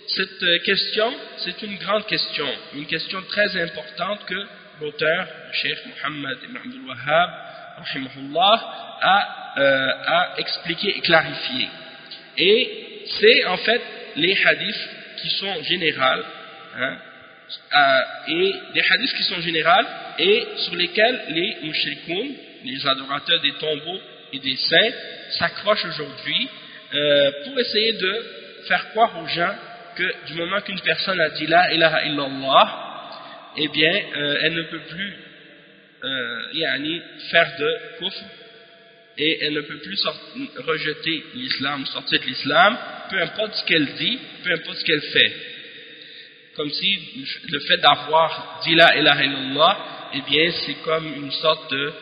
cette question, c'est une grande question, une question très importante que l'auteur, le cheikh Mohammed ibn Abdul Wahhab rahimahullah, a expliqué et clarifié. Et c'est en fait les hadiths qui sont générales, et des hadiths qui sont générales et sur lesquels les mushrikoun, les adorateurs des tombeaux et des saints, s'accrochent aujourd'hui pour essayer de faire croire aux gens que du moment qu'une personne a dit la ilaha illallah, eh bien elle ne peut plus faire de kufr et elle ne peut plus rejeter l'islam, sortir de l'islam, peu importe ce qu'elle dit, peu importe ce qu'elle fait. Comme si le fait d'avoir dit la ilaha illallah, eh bien c'est comme une sorte de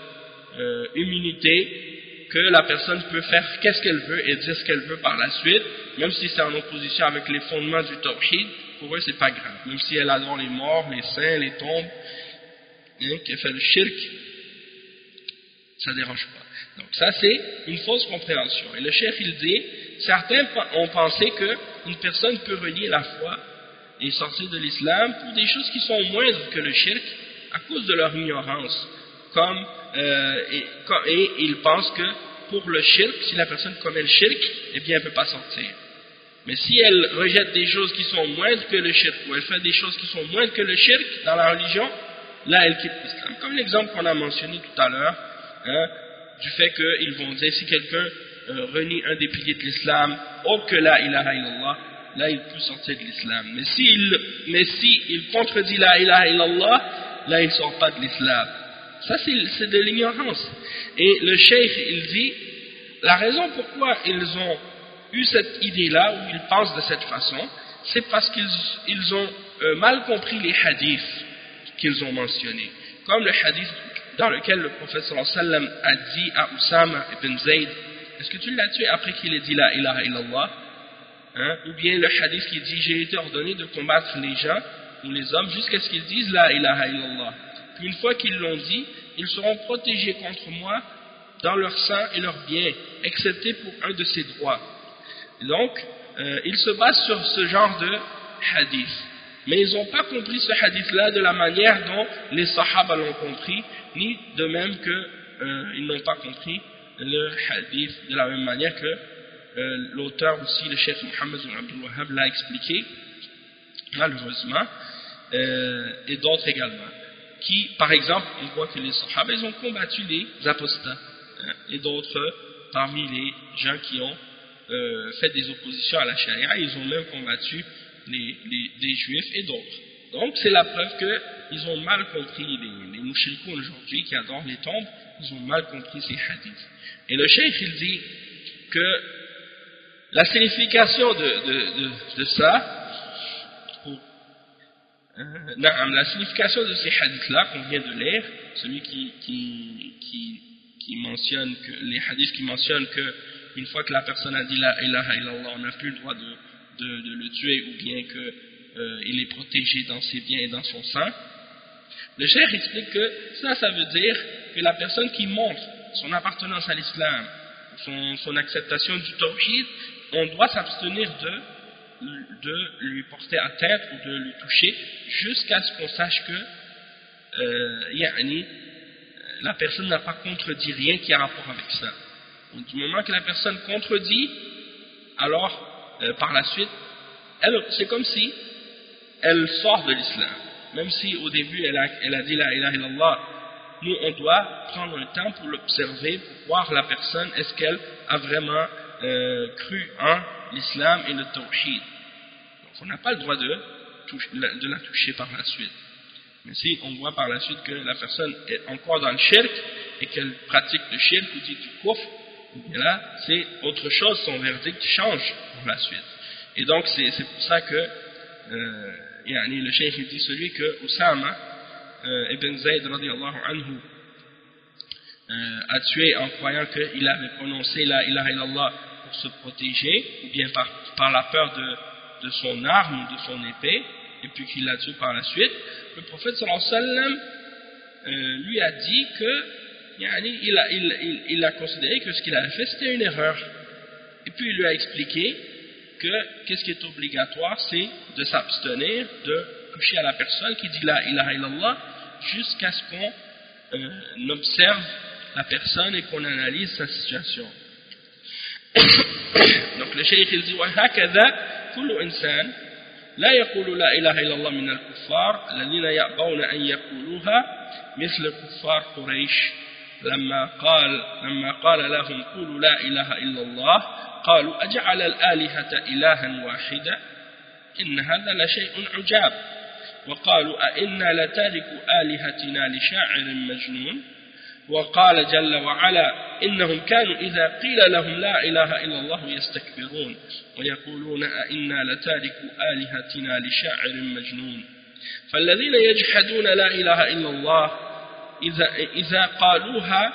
immunité que la personne peut faire qu'est-ce qu'elle veut et dire ce qu'elle veut par la suite, même si c'est en opposition avec les fondements du tawhid, pour eux c'est pas grave. Même si elle adore les morts, les saints, les tombes, qu'elle fait le shirk, ça dérange pas. Donc ça c'est une fausse compréhension. Et le cheikh il dit, certains ont pensé qu'une personne peut renier la foi et sortir de l'islam pour des choses qui sont moindres que le shirk à cause de leur ignorance. Et ils pensent que pour le shirk, si la personne commet le shirk, eh bien elle ne peut pas sortir. Mais si elle rejette des choses qui sont moindres que le shirk, ou elle fait des choses qui sont moindres que le shirk dans la religion, là elle quitte l'islam. Comme l'exemple qu'on a mentionné tout à l'heure, du fait qu'ils vont dire si quelqu'un renie un des piliers de l'islam, autre que la ilaha illallah, là il peut sortir de l'islam. Mais si il contredit la ilaha illallah, là il ne sort pas de l'islam. Ça c'est de l'ignorance. Et le cheikh il dit, la raison pourquoi ils ont eu cette idée-là, ou ils pensent de cette façon, c'est parce qu'ils ont mal compris les hadiths qu'ils ont mentionnés. Comme le hadith dans lequel le prophète sallallahu alayhi wa sallam a dit à Usama ibn Zayd, est-ce que tu l'as tué après qu'il ait dit la ilaha illallah, ou bien le hadith qui dit j'ai été ordonné de combattre les gens ou les hommes jusqu'à ce qu'ils disent la ilaha illallah. Puis une fois qu'ils l'ont dit, ils seront protégés contre moi dans leur sang et leurs biens, excepté pour un de ces droits. Et donc, ils se basent sur ce genre de hadith. Mais ils n'ont pas compris ce hadith-là de la manière dont les sahaba l'ont compris, ni de même qu'ils n'ont pas compris le hadith de la même manière que l'auteur aussi, le cheikh Mohammed ibn Abdul Wahhab, l'a expliqué, malheureusement, et d'autres également. Qui, par exemple, on voit que les sahaba, ils ont combattu les apostats, et d'autres parmi les gens qui ont fait des oppositions à la charia, ils ont même combattu des juifs et d'autres. Donc c'est la preuve qu'ils ont mal compris, les mouchrikoun aujourd'hui qui adorent les tombes, ils ont mal compris ces hadiths. Et le cheikh il dit que la signification de ça, la signification de ces hadiths-là qu'on vient de lire, celui qui mentionne que les hadiths qui mentionnent que une fois que la personne a dit la ilaha illallah, on n'a plus le droit de le tuer, ou bien que il est protégé dans ses biens et dans son sang. Le cheikh explique que ça veut dire que la personne qui montre son appartenance à l'islam, son acceptation du tawhid, on doit s'abstenir de lui porter atteinte ou de lui toucher jusqu'à ce qu'on sache que la personne n'a pas contredit rien qui a rapport avec ça. Donc, du moment que la personne contredit, alors par la suite, c'est comme si elle sort de l'islam. Même si au début elle a dit la ilaha illallah, nous on doit prendre un temps pour l'observer, pour voir la personne, est-ce qu'elle a vraiment cru en l'islam et le tawhid. Donc on n'a pas le droit de la toucher par la suite. Mais si on voit par la suite que la personne est encore dans le shirk et qu'elle pratique le shirk ou dit du kufr, et là c'est autre chose, son verdict change par la suite. Et donc c'est pour ça que le cheikh dit celui que Oussama ibn Zayd radiallahu anhu a tué en croyant qu'il avait prononcé la ilaha illallah pour se protéger, ou bien par la peur de son arme ou de son épée, et puis qu'il l'a tué par la suite, le prophète sallallahu alayhi wa sallam lui a dit que il a considéré que ce qu'il avait fait c'était une erreur, et puis il lui a expliqué que qu'est-ce qui est obligatoire, c'est de s'abstenir de toucher à la personne qui dit la ilaha illallah jusqu'à ce qu'on observe la personne et qu'on analyse sa situation. Donc le cheikh il dit وهكذا كل إنسان لا يقول لا إله إلا الله من الكفار الذين يأبون أن يقولوها مثل كفار قريش لما قال لهم قولوا لا إله إلا الله قالوا أجعل الآلهة إلها واحدا إن هذا لشيء عجاب وقالوا أئنا لتارك آلهتنا لشاعر مجنون وقال جل وعلا إنهم كانوا إذا قيل لهم لا إله إلا الله يستكبرون ويقولون أئنا لتارك آلهتنا لشاعر مجنون فالذين يجحدون لا إله إلا الله إذا قالوها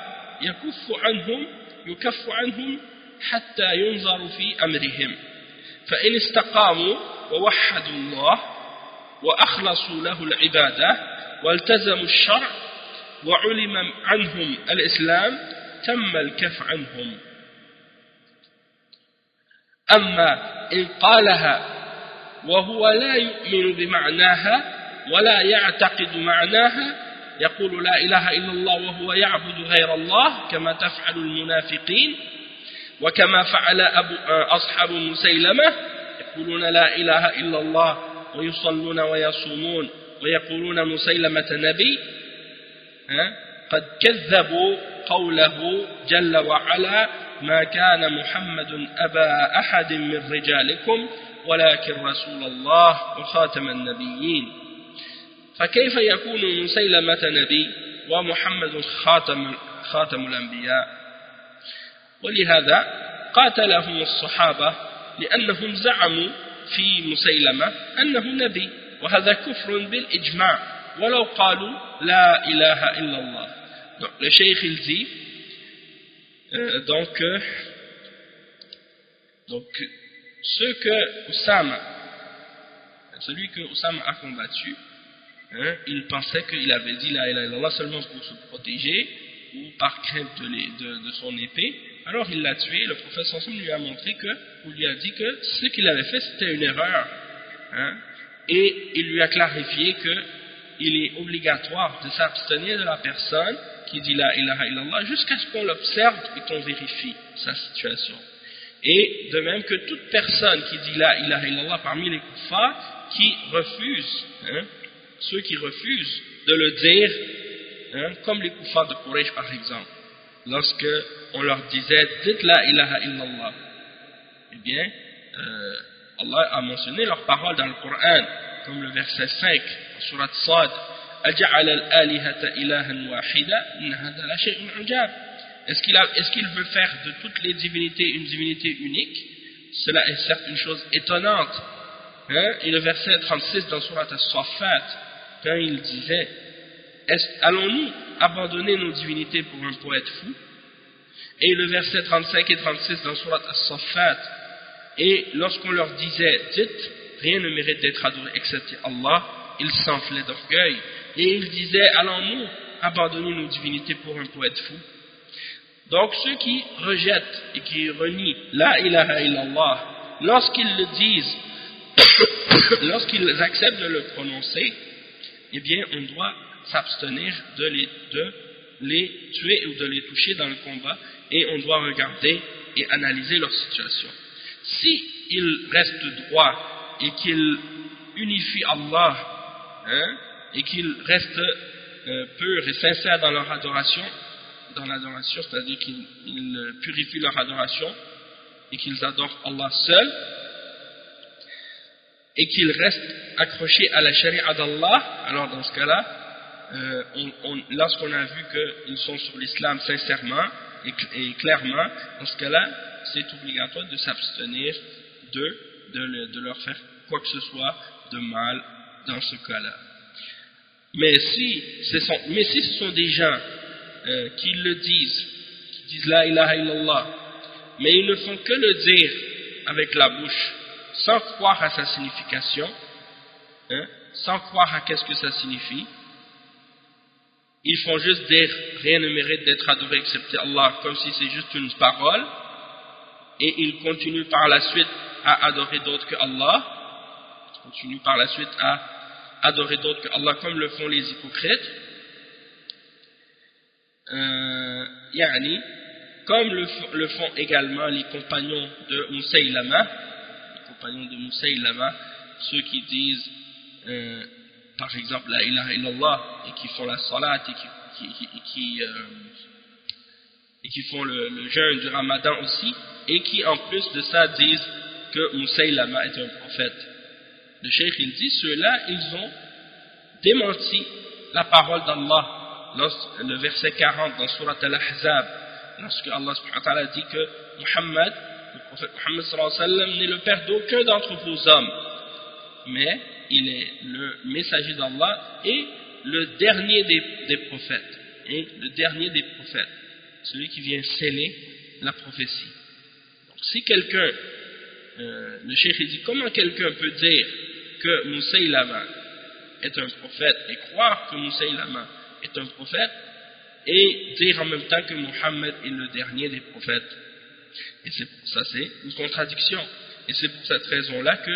يكف عنهم حتى ينظر في أمرهم فإن استقاموا ووحدوا الله وأخلصوا له العبادة والتزموا الشرع وعلم عنهم الإسلام تم الكف عنهم أما إن قالها وهو لا يؤمن بمعناها ولا يعتقد معناها يقول لا إله إلا الله وهو يعبد غير الله كما تفعل المنافقين وكما فعل أصحاب مسيلمة يقولون لا إله إلا الله ويصلون ويصومون ويقولون مسيلمة نبي قد كذبوا قوله جل وعلا ما كان محمد أبا أحد من رجالكم ولكن رسول الله وخاتم النبيين فكيف يكون مسيلمة نبي ومحمد خاتم الأنبياء ولهذا قاتلهم الصحابة لأنهم زعموا في مسيلمة أنه نبي وهذا كفر بالإجماع ولو قالوا لا إله إلا الله. Donc le cheikh il dit donc celui que Oussama a combattu, il pensait qu'il avait dit la ilaha illallah seulement pour se protéger ou par crainte de son épée. Alors il l'a tué. Le prophète sallallahu lui a montré ou lui a dit que ce qu'il avait fait c'était une erreur, et il lui a clarifié qu'il est obligatoire de s'abstenir de la personne qui dit la ilaha illallah jusqu'à ce qu'on l'observe et qu'on vérifie sa situation. Et de même que toute personne qui dit la ilaha illallah parmi les kuffars qui refusent, ceux qui refusent de le dire, comme les kuffars de Quraysh par exemple, lorsque on leur disait dites la ilaha illallah, eh bien Allah a mentionné leurs paroles dans le Coran, comme le verset 5 surat Sad, أجعل الآلهة إلها واحدة إن هذا لشيء عجاب. Est-ce qu'il veut faire de toutes les divinités une divinité unique? Cela est certes une chose étonnante. Et le verset 36 dans surat As-Saffat, quand il disait allons-nous abandonner nos divinités pour un poète fou? Et le verset 35 et 36 dans surat As-Saffat, et lorsqu'on leur disait dites, rien ne mérite d'être adoré excepté Allah, il s'enflait d'orgueil et il disait: allons-nous abandonner nos divinités pour un poète fou? Donc ceux qui rejettent et qui renient la ilaha illallah, lorsqu'ils le disent, lorsqu'ils acceptent de le prononcer, eh bien on doit s'abstenir de les tuer ou de les toucher dans le combat, et on doit regarder et analyser leur situation. Si ils restent droits et qu'ils unifient Allah, et qu'ils restent purs et sincères dans leur adoration, c'est-à-dire qu'ils purifient leur adoration et qu'ils adorent Allah seul, et qu'ils restent accrochés à la charia d'Allah, alors dans ce cas-là, lorsqu'on a vu qu'ils sont sur l'islam sincèrement et clairement, dans ce cas-là, c'est obligatoire de s'abstenir de leur faire quoi que ce soit de mal dans ce cas-là. Mais si ce sont des gens qui le disent, qui disent la ilaha illallah, mais ils ne font que le dire avec la bouche, sans croire à sa signification, sans croire à qu'est-ce que ça signifie, ils font juste dire rien ne mérite d'être adoré excepté Allah, comme si c'est juste une parole, et ils continuent par la suite à adorer d'autres que Allah, continuent par la suite à adorer d'autres que Allah, comme le font les hypocrites, comme le font également les compagnons de Musaylama, ceux qui disent par exemple la ilaha illallah et qui font la salat et qui font le jeûne du Ramadan aussi, et qui en plus de ça disent que Musaylama est un prophète. Le cheikh il dit, ceux-là ils ont démenti la parole d'Allah. Le verset 40 dans Surat Al-Ahzab, lorsque Allah subhanahu wa ta'ala dit que Muhammad, le prophète Muhammad sallallahu alayhi wa sallam, n'est le père d'aucun d'entre vos hommes, mais il est le messager d'Allah et le dernier des prophètes, celui qui vient sceller la prophétie. Donc si quelqu'un, le cheikh dit, comment quelqu'un peut dire que Musaylama est un prophète et croire que Musaylama est un prophète et dire en même temps que Muhammad est le dernier des prophètes? Et ça c'est une contradiction, et c'est pour cette raison-là que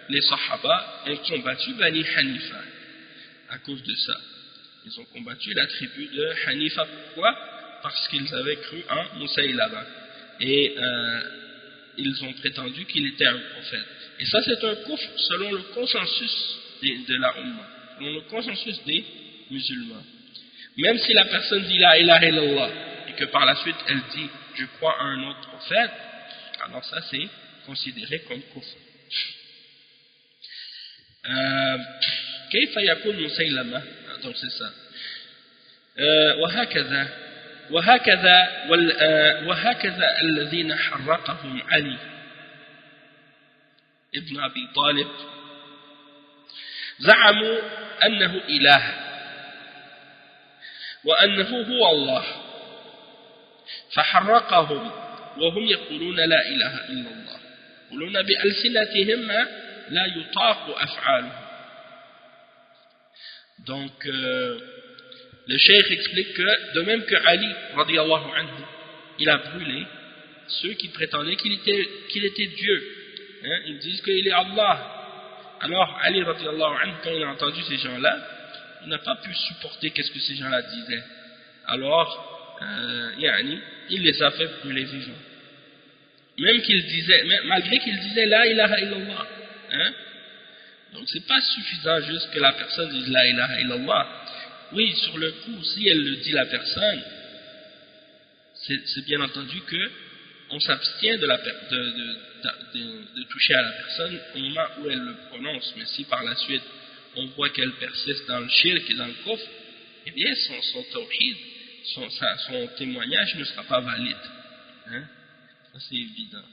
les Sahaba ont combattu Bani Hanifa à cause de ça. Ils ont combattu la tribu de Hanifa. Pourquoi? Parce qu'ils avaient cru en Musaylama et ils ont prétendu qu'il était un prophète. Et ça c'est un kufr selon le consensus de la Ummah, selon le consensus des musulmans. Même si la personne dit la ilaha illallah et que par la suite elle dit je crois à un autre prophète, alors ça c'est considéré comme kufr. كيف يكون مسيلمة؟ donc c'est ça. وهكذا الذين حرقهم علي ابن أبي طالب زعموا أنه إله وأنه هو الله فحرقهم وهم يقولون لا إله إلا الله، يقولون بألسنتهم ما لا يطاق أفعالهم. Donc le cheikh explique que de même que Ali radiyallahu anhu, il a brûlé ceux qui prétendaient qu'il était Dieu, ils disent qu'il est Allah. Alors Ali radiyallahu anhu, quand il a entendu ces gens-là, il n'a pas pu supporter qu'est-ce que ces gens-là disaient. Alors il les a fait brûler vivants, malgré qu'il disait la ilaha illallah. Donc c'est pas suffisant juste que la personne dise la ilaha illallah. Oui, sur le coup, si elle le dit la personne, c'est bien entendu que on s'abstient de toucher à la personne au moment où elle le prononce. Mais si par la suite on voit qu'elle persiste dans le shirk et dans le kufr, eh bien son tawhid, son témoignage ne sera pas valide. Ça c'est évident.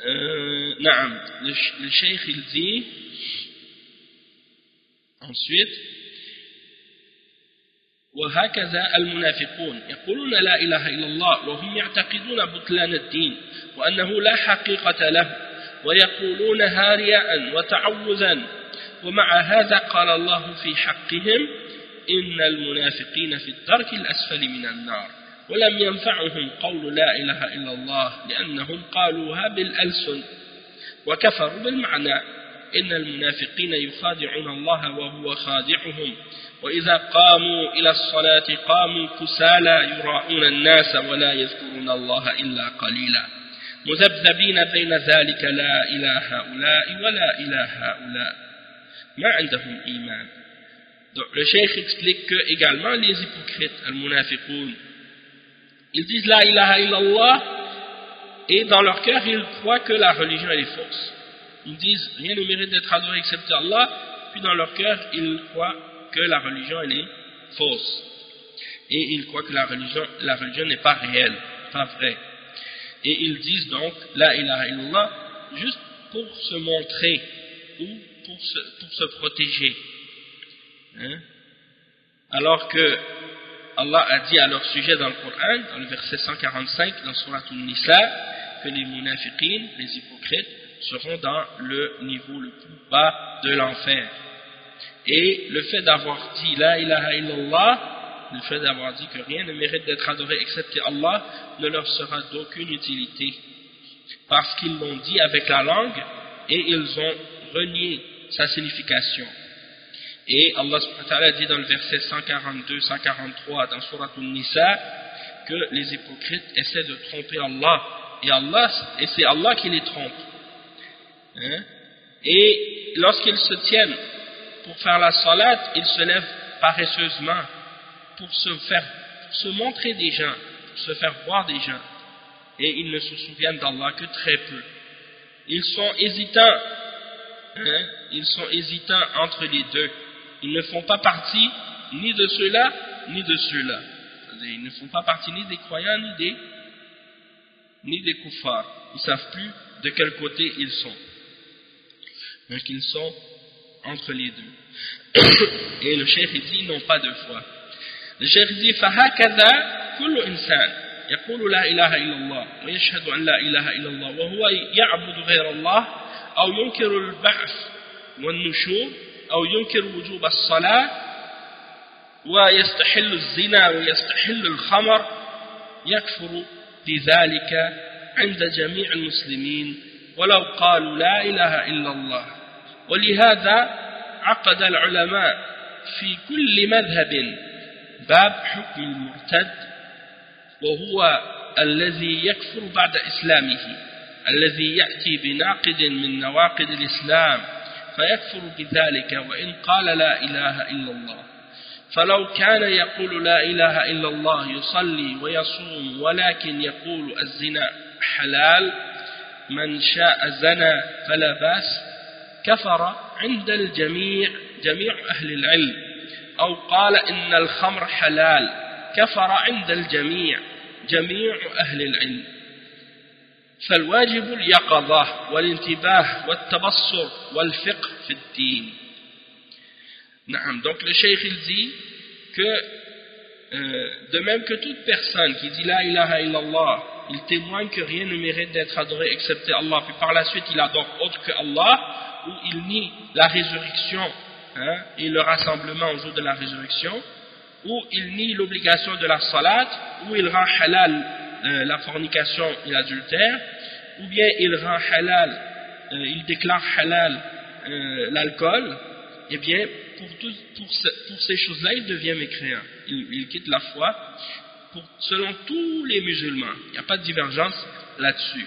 Le cheikh il dit ensuite وهكذا المنافقون يقولون لا إله إلا الله وهم يعتقدون بطلان الدين وأنه لا حقيقة له ويقولونها رياء وتعوذا ومع هذا قال الله في حقهم إن المنافقين في الدرك الأسفل من النار ولم ينفعهم قول لا إله إلا الله لأنهم قالوها بالألسن وكفروا بالمعنى إن المنافقين يخادعون الله وهو خادعهم وإذا قاموا إلى الصلاة قاموا كسالى يراءون الناس ولا يذكرون الله إلا قليلا مذبذبين بين ذلك لا إله هؤلاء ولا إله هؤلاء ما عندهم إيمان. Donc le cheikh explique que également les hypocrites, al-munafiqoun, ils disent la ilaha illallah et dans leur cœur ils croient que la religion elle est fausse. Ils disent rien ne mérite d'être adoré excepté Allah, puis dans leur cœur ils croient que la religion elle est fausse. Et ils croient que la religion n'est pas réelle, pas vraie. Et ils disent donc la ilaha illallah juste pour se montrer ou pour se protéger. Hein? Alors que Allah a dit à leur sujet dans le Coran, dans le verset 145 dans Surat An-Nisa, que les munafiqines, les hypocrites, seront dans le niveau le plus bas de l'enfer. Et le fait d'avoir dit la ilaha illallah, le fait d'avoir dit que rien ne mérite d'être adoré excepté Allah, ne leur sera d'aucune utilité. Parce qu'ils l'ont dit avec la langue et ils ont renié sa signification. Et Allah subhanahu wa ta'ala dit dans le verset 142-143 dans Surat An-Nisa que les hypocrites essaient de tromper Allah. Et c'est Allah qui les trompe. Hein? Et lorsqu'ils se tiennent pour faire la salat, ils se lèvent paresseusement pour se montrer des gens, pour se faire voir des gens. Et ils ne se souviennent d'Allah que très peu. Ils sont hésitants. Hein? Ils sont hésitants entre les deux. Ils ne font pas partie ni de ceux-là, ni de ceux-là. Ils ne font pas partie ni des croyants, ni des kuffars. Ils ne savent plus de quel côté ils sont. Donc ils sont entre les deux. Et le cheikh dit, ils n'ont pas de foi. Le cheikh dit, فَهَكَذَا كُلُّ إِنسَانٍ يقول لا إله إلا الله ويشهد أن لا إله إلا الله وهو يعبد غير الله أو ينكر البعث والنشور أو ينكر وجوب الصلاة ويستحل الزنا ويستحل الخمر يكفر بذلك عند جميع المسلمين ولو قالوا لا إله إلا الله. ولهذا عقد العلماء في كل مذهب باب حكم المرتد وهو الذي يكفر بعد إسلامه الذي يأتي بناقض من نواقض الإسلام فيكفر بذلك وإن قال لا إله إلا الله. فلو كان يقول لا إله إلا الله يصلي ويصوم ولكن يقول الزنا حلال من شاء زنى فلا بأس كفر عند الجميع جميع أهل العلم. أو قال إن الخمر حلال كفر عند الجميع جميع أهل العلم. فالواجب اليقظة والانتباه والتبصر والفقه في الدين. Donc le cheikh il dit que de même que toute personne qui dit la ilaha illallah, il témoigne que rien ne mérite d'être adoré excepté Allah, puis par la suite il adore autre que Allah, ou il nie la résurrection et le rassemblement au jour de la résurrection, ou il nie l'obligation de la salat, ou il rend halal la fornication et l'adultère, ou bien il rend halal, il déclare halal l'alcool, et bien pour ces choses-là il devient mécréant, il quitte la foi selon tous les musulmans. Il n'y a pas de divergence là-dessus,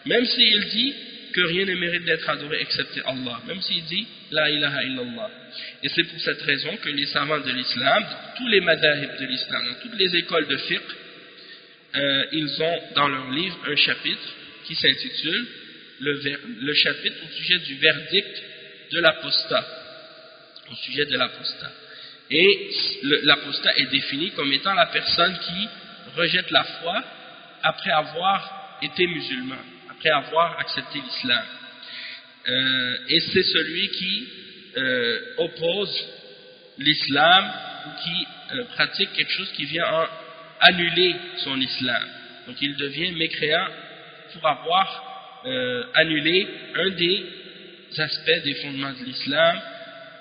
même s'il dit que rien ne mérite d'être adoré excepté Allah, même s'il dit la ilaha illallah. Et c'est pour cette raison que les savants de l'islam, dans tous les madhahib de l'islam, dans toutes les écoles de fiqh, ils ont dans leur livre un chapitre qui s'intitule le chapitre au sujet du verdict de l'apostat, au sujet de l'apostat. Et l'apostat est défini comme étant la personne qui rejette la foi après avoir été musulman, après avoir accepté l'islam. Et c'est celui qui oppose l'islam ou qui pratique quelque chose qui vient annuler son islam. Donc il devient mécréant pour avoir annuler un des aspects des fondements de l'islam,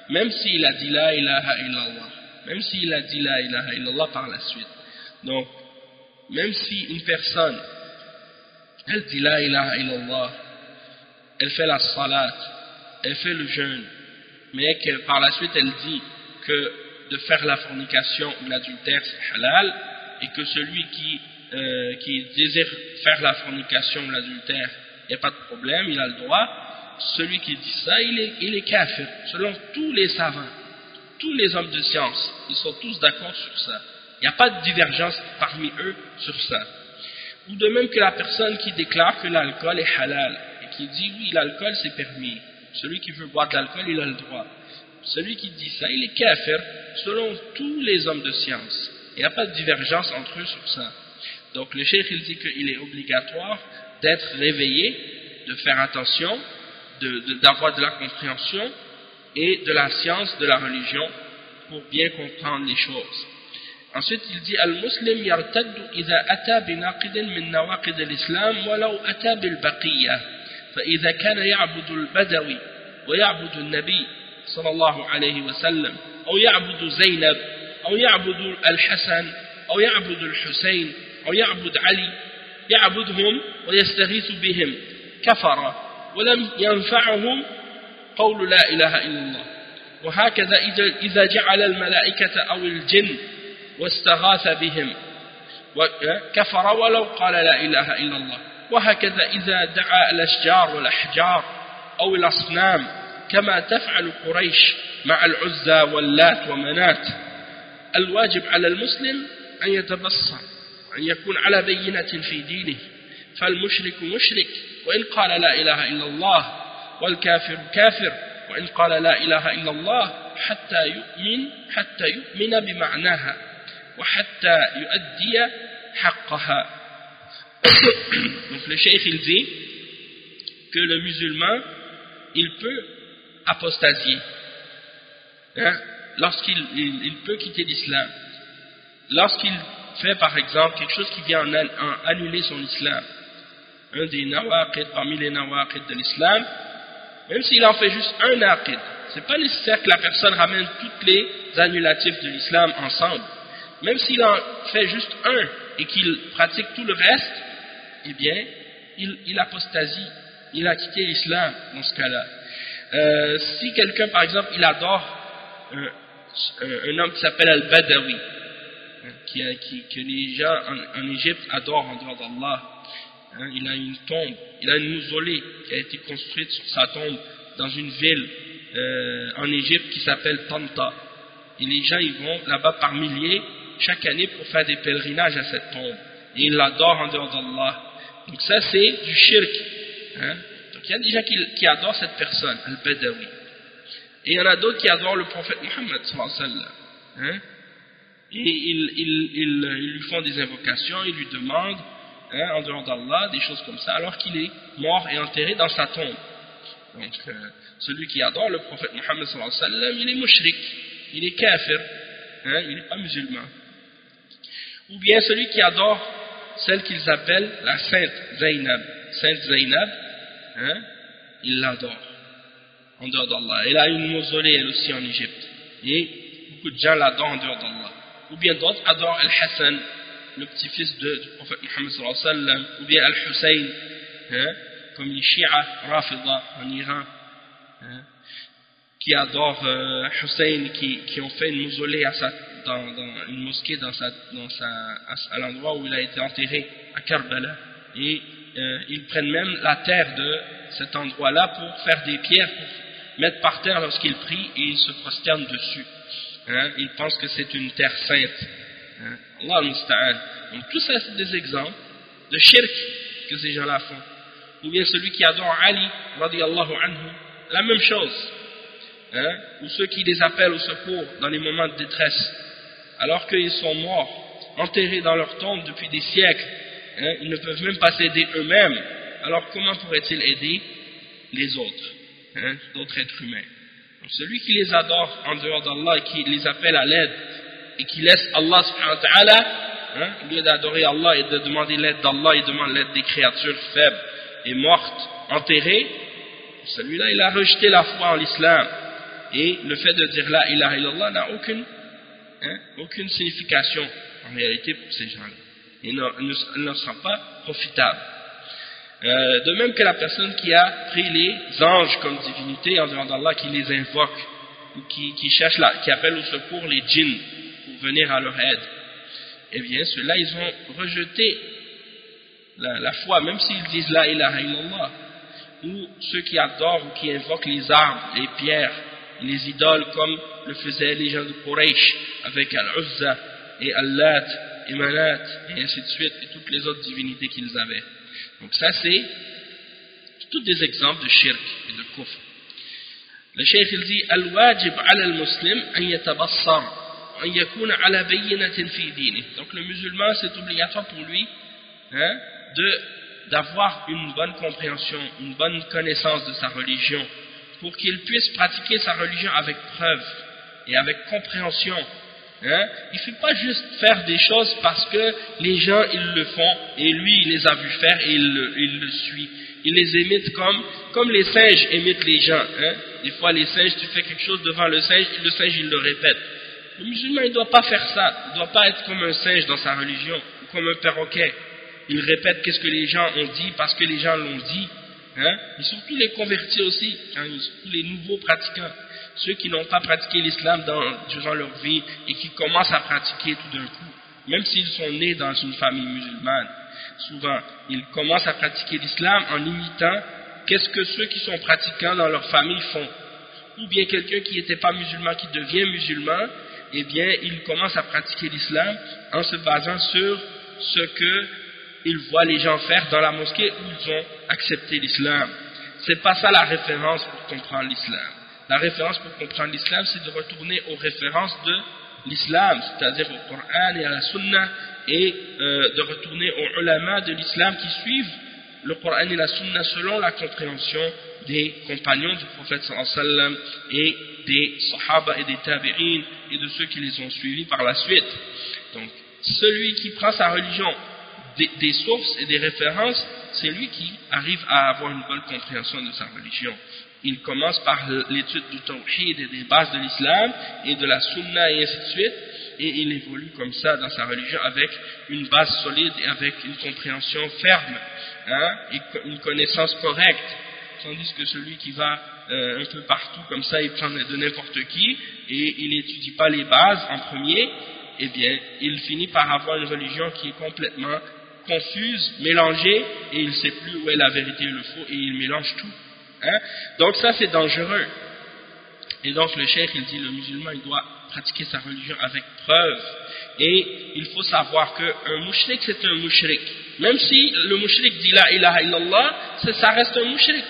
même s'il a dit la ilaha illallah, même s'il a dit la ilaha illallah par la suite. Donc, même si une personne, elle dit la ilaha illallah, elle fait la salat, elle fait le jeûne, mais que par la suite elle dit que de faire la fornication ou l'adultère c'est halal, et que celui qui désire faire la fornication ou l'adultère, il n'y a pas de problème, il a le droit. Celui qui dit ça, il est kafir, selon tous les savants, tous les hommes de science, ils sont tous d'accord sur ça. Il n'y a pas de divergence parmi eux sur ça. Ou de même que la personne qui déclare que l'alcool est halal, et qui dit oui, l'alcool c'est permis. Celui qui veut boire de l'alcool, il a le droit. Celui qui dit ça, il est kafir, selon tous les hommes de science. Il n'y a pas de divergence entre eux sur ça. Donc le cheikh il dit qu'il est obligatoire d'être réveillé, de faire attention, d'avoir de la compréhension et de la science de la religion pour bien comprendre les choses. Ensuite il dit al-muslim yartaddu idha ata binaqidin min nawaqid al-islam walau ata bil-baqiyya fa idha kana ya'budu al-badawi wa ya'budu an-nabi sallallahu alayhi wa sallam aw ya'budu Zaynab aw ya'budu al-Hasan aw ya'budu al-Husayn aw ya'budu Ali ya'buduhum wa yastaghithu bihim kafara ولم ينفعهم قول لا إله إلا الله وهكذا إذا جعل الملائكة أو الجن واستغاث بهم كفر ولو قال لا إله إلا الله وهكذا إذا دعا الأشجار والأحجار أو الأصنام كما تفعل قريش مع العزى واللات ومنات. الواجب على المسلم أن يتبصر وأن يكون على بينة في دينه، فالمشرك مشرك وإن قال لا إله إلا الله، والكافر كافر وإن قال لا إله إلا الله حتى يؤمن بمعناها وحتى يؤدي حقها. Donc le cheikh il dit que le musulman il peut apostasier, lorsqu'il peut quitter l'islam, lorsqu'il fait par exemple quelque chose qui vient en annuler son islam, un des nawaqid parmi les nawaqid de l'islam, même s'il en fait juste un naqid, c'est pas nécessaire que la personne ramène toutes les annulatifs de l'islam ensemble. Même s'il en fait juste un et qu'il pratique tout le reste, eh bien il apostasie, il a quitté l'islam dans ce cas-là. Si quelqu'un par exemple il adore un homme qui s'appelle Al-Badawi, que les gens en Égypte adorent en dehors d'Allah, il a une tombe, il a une mausolée qui a été construite sur sa tombe dans une ville en Égypte qui s'appelle Tanta, et les gens ils vont là-bas par milliers chaque année pour faire des pèlerinages à cette tombe, et ils l'adorent en dehors d'Allah. Donc ça c'est du shirk, donc il y a des gens qui adorent cette personne, Al-Badawi, et il y en a d'autres qui adorent le prophète Mohammed sallallahu alayhi wa sallam, et ils lui font des invocations, ils lui demandent en dehors d'Allah des choses comme ça, alors qu'il est mort et enterré dans sa tombe. Donc celui qui adore le prophète Mohammed sallallahu alayhi wa sallam, il est mushrik, il est kafir, il n'est pas musulman. Ou bien celui qui adore celle qu'ils appellent la sainte Zaynab, il l'adore en dehors d'Allah. Elle a une mausolée elle aussi en Égypte, et beaucoup de gens l'adorent en dehors d'Allah. Ou bien d'autres adorent Al-Hassan, le petit-fils du prophète Mohammed sallallahu alayhi wa sallam, ou bien Al-Hussein, comme les Shia Rafida en Iran, qui adorent Hussein, qui ont fait une mausolée dans une mosquée à l'endroit où il a été enterré, à Karbala, et ils prennent même la terre de cet endroit-là pour faire des pierres, pour mettre par terre lorsqu'ils prient, et ils se prosternent dessus. Ils pensent que c'est une terre sainte. Allah al-Musta'an. Donc tout ça c'est des exemples de shirk que ces gens-là font. Ou bien celui qui adore Ali radiyallahu anhu, la même chose. Ou ceux qui les appellent au secours dans les moments de détresse, alors qu'ils sont morts, enterrés dans leur tombe depuis des siècles, ils ne peuvent même pas s'aider eux-mêmes, alors comment pourraient-ils aider les autres, d'autres êtres humains? Donc celui qui les adore en dehors d'Allah et qui les appelle à l'aide et qui laisse Allah subhanahu wa ta'ala, au lieu d'adorer Allah et de demander l'aide d'Allah, il demande l'aide des créatures faibles est morte, enterrée, celui-là il a rejeté la foi en l'islam. Et le fait de dire la ilaha illallah n'a aucune signification en réalité pour ces gens-là. Et ne leur sera pas profitable. De même que la personne qui a pris les anges comme divinité en dehors d'Allah, qui les invoque, ou qui cherche qui appelle au secours les djinns pour venir à leur aide, eh bien ceux-là ils ont rejeté la foi, même s'ils disent la ilaha illallah. Ou ceux qui adorent ou qui invoquent les arbres, les pierres, les idoles comme le faisaient les gens de Quraysh avec Al-Uzza et Al-Lat et Manat et ainsi de suite, et toutes les autres divinités qu'ils avaient. Donc ça c'est tous des exemples de shirk et de kufr. Le cheikh il dit Al-wajib ala al-muslim an yatabassar an yakuna ala bayyinatin fi dini. Donc le musulman c'est obligatoire pour lui d'avoir une bonne compréhension, une bonne connaissance de sa religion, pour qu'il puisse pratiquer sa religion avec preuve et avec compréhension. Il ne fait pas juste faire des choses parce que les gens ils le font et lui il les a vus faire et il le suit. Il les imite comme les singes imitent les gens. Des fois les singes, tu fais quelque chose devant le singe il le répète. Le musulman il ne doit pas faire ça, il ne doit pas être comme un singe dans sa religion, ou comme un perroquet. Il répète qu'est-ce que les gens ont dit parce que les gens l'ont dit. Et surtout les convertis aussi, surtout les nouveaux pratiquants, ceux qui n'ont pas pratiqué l'islam durant leur vie et qui commencent à pratiquer tout d'un coup, même s'ils sont nés dans une famille musulmane. Souvent, ils commencent à pratiquer l'islam en imitant qu'est-ce que ceux qui sont pratiquants dans leur famille font. Ou bien quelqu'un qui n'était pas musulman, qui devient musulman, eh bien, il commence à pratiquer l'islam en se basant sur ce que ils voient les gens faire dans la mosquée où ils ont accepté l'islam. C'est pas ça la référence pour comprendre l'islam. La référence pour comprendre l'islam, c'est de retourner aux références de l'islam, c'est-à-dire au Coran et à la Sunna, et de retourner aux ulama de l'islam qui suivent le Coran et la Sunna selon la compréhension des compagnons du prophète sallallahu alayhi wa sallam et des sahaba et des tabi'in et de ceux qui les ont suivis par la suite. Donc, celui qui prend sa religion des sources et des références, c'est lui qui arrive à avoir une bonne compréhension de sa religion. Il commence par l'étude du tawhid et des bases de l'islam et de la sunna et ainsi de suite, et il évolue comme ça dans sa religion avec une base solide et avec une compréhension ferme, et une connaissance correcte, tandis que celui qui va un peu partout comme ça, il prend de n'importe qui et il n'étudie pas les bases en premier, eh bien il finit par avoir une religion qui est complètement confuse, mélangée, et il ne sait plus où est la vérité et le faux, et il mélange tout. Donc ça c'est dangereux. Et donc le cheikh il dit le musulman il doit pratiquer sa religion avec preuve, et il faut savoir qu'un mouchrik c'est un mouchrik, même si le mouchrik dit la ilaha illallah, ça reste un mouchrik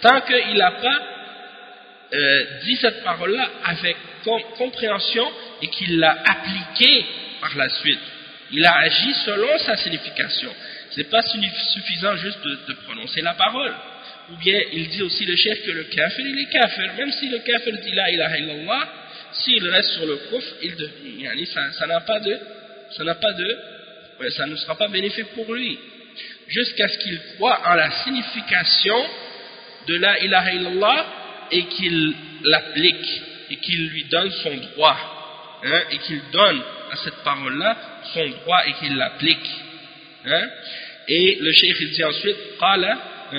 tant qu'il n'a pas dit cette parole là avec compréhension et qu'il l'a appliquée par la suite. Il a agi selon sa signification. Ce n'est pas suffisant juste de prononcer la parole. Ou bien il dit aussi le cheikh que le kafir il est kafir, même si le kafir dit la ilaha illallah, s'il reste sur le kufr, ça ne sera pas bénéfique pour lui, jusqu'à ce qu'il croit en la signification de la ilaha illallah et qu'il l'applique et qu'il lui donne son droit, et qu'il donne à cette parole-là son droit et qu'il l'applique. Et le cheikh il dit ensuite قال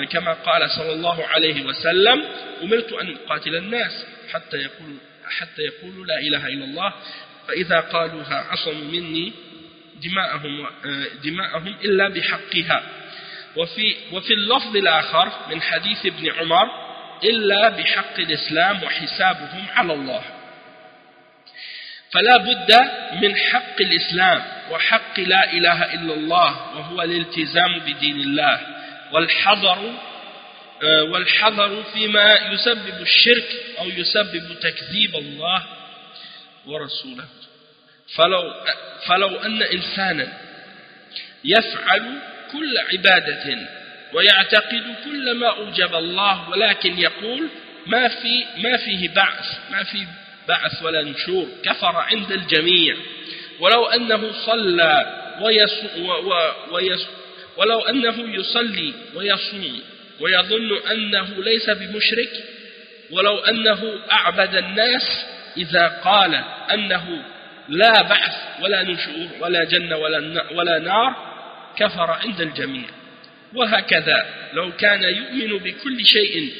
كما قال صلى الله عليه وسلم أمرت أن أقاتل الناس حتى يقولوا لا إله إلا الله فإذا قالوها عصموا مني دماءهم إلا بحقها وفي اللفظ الآخر من حديث ابن عمر إلا بحق الإسلام وحسابهم على الله. فلا بد من حق الإسلام وحق لا إله إلا الله وهو الالتزام بدين الله والحذر فيما يسبب الشرك أو يسبب تكذيب الله ورسوله. فلو أن إنسانا يفعل كل عبادة ويعتقد كل ما أوجب الله ولكن يقول ما فيه بعث ولا نشور كفر عند الجميع. ولو أنه صلى ولو أنه يصلي ويصوم ويظن أنه ليس بمشرك ولو أنه أعبد الناس إذا قال أنه لا بعث ولا نشور ولا جنة ولا نار كفر عند الجميع. وهكذا لو كان يؤمن بكل شيء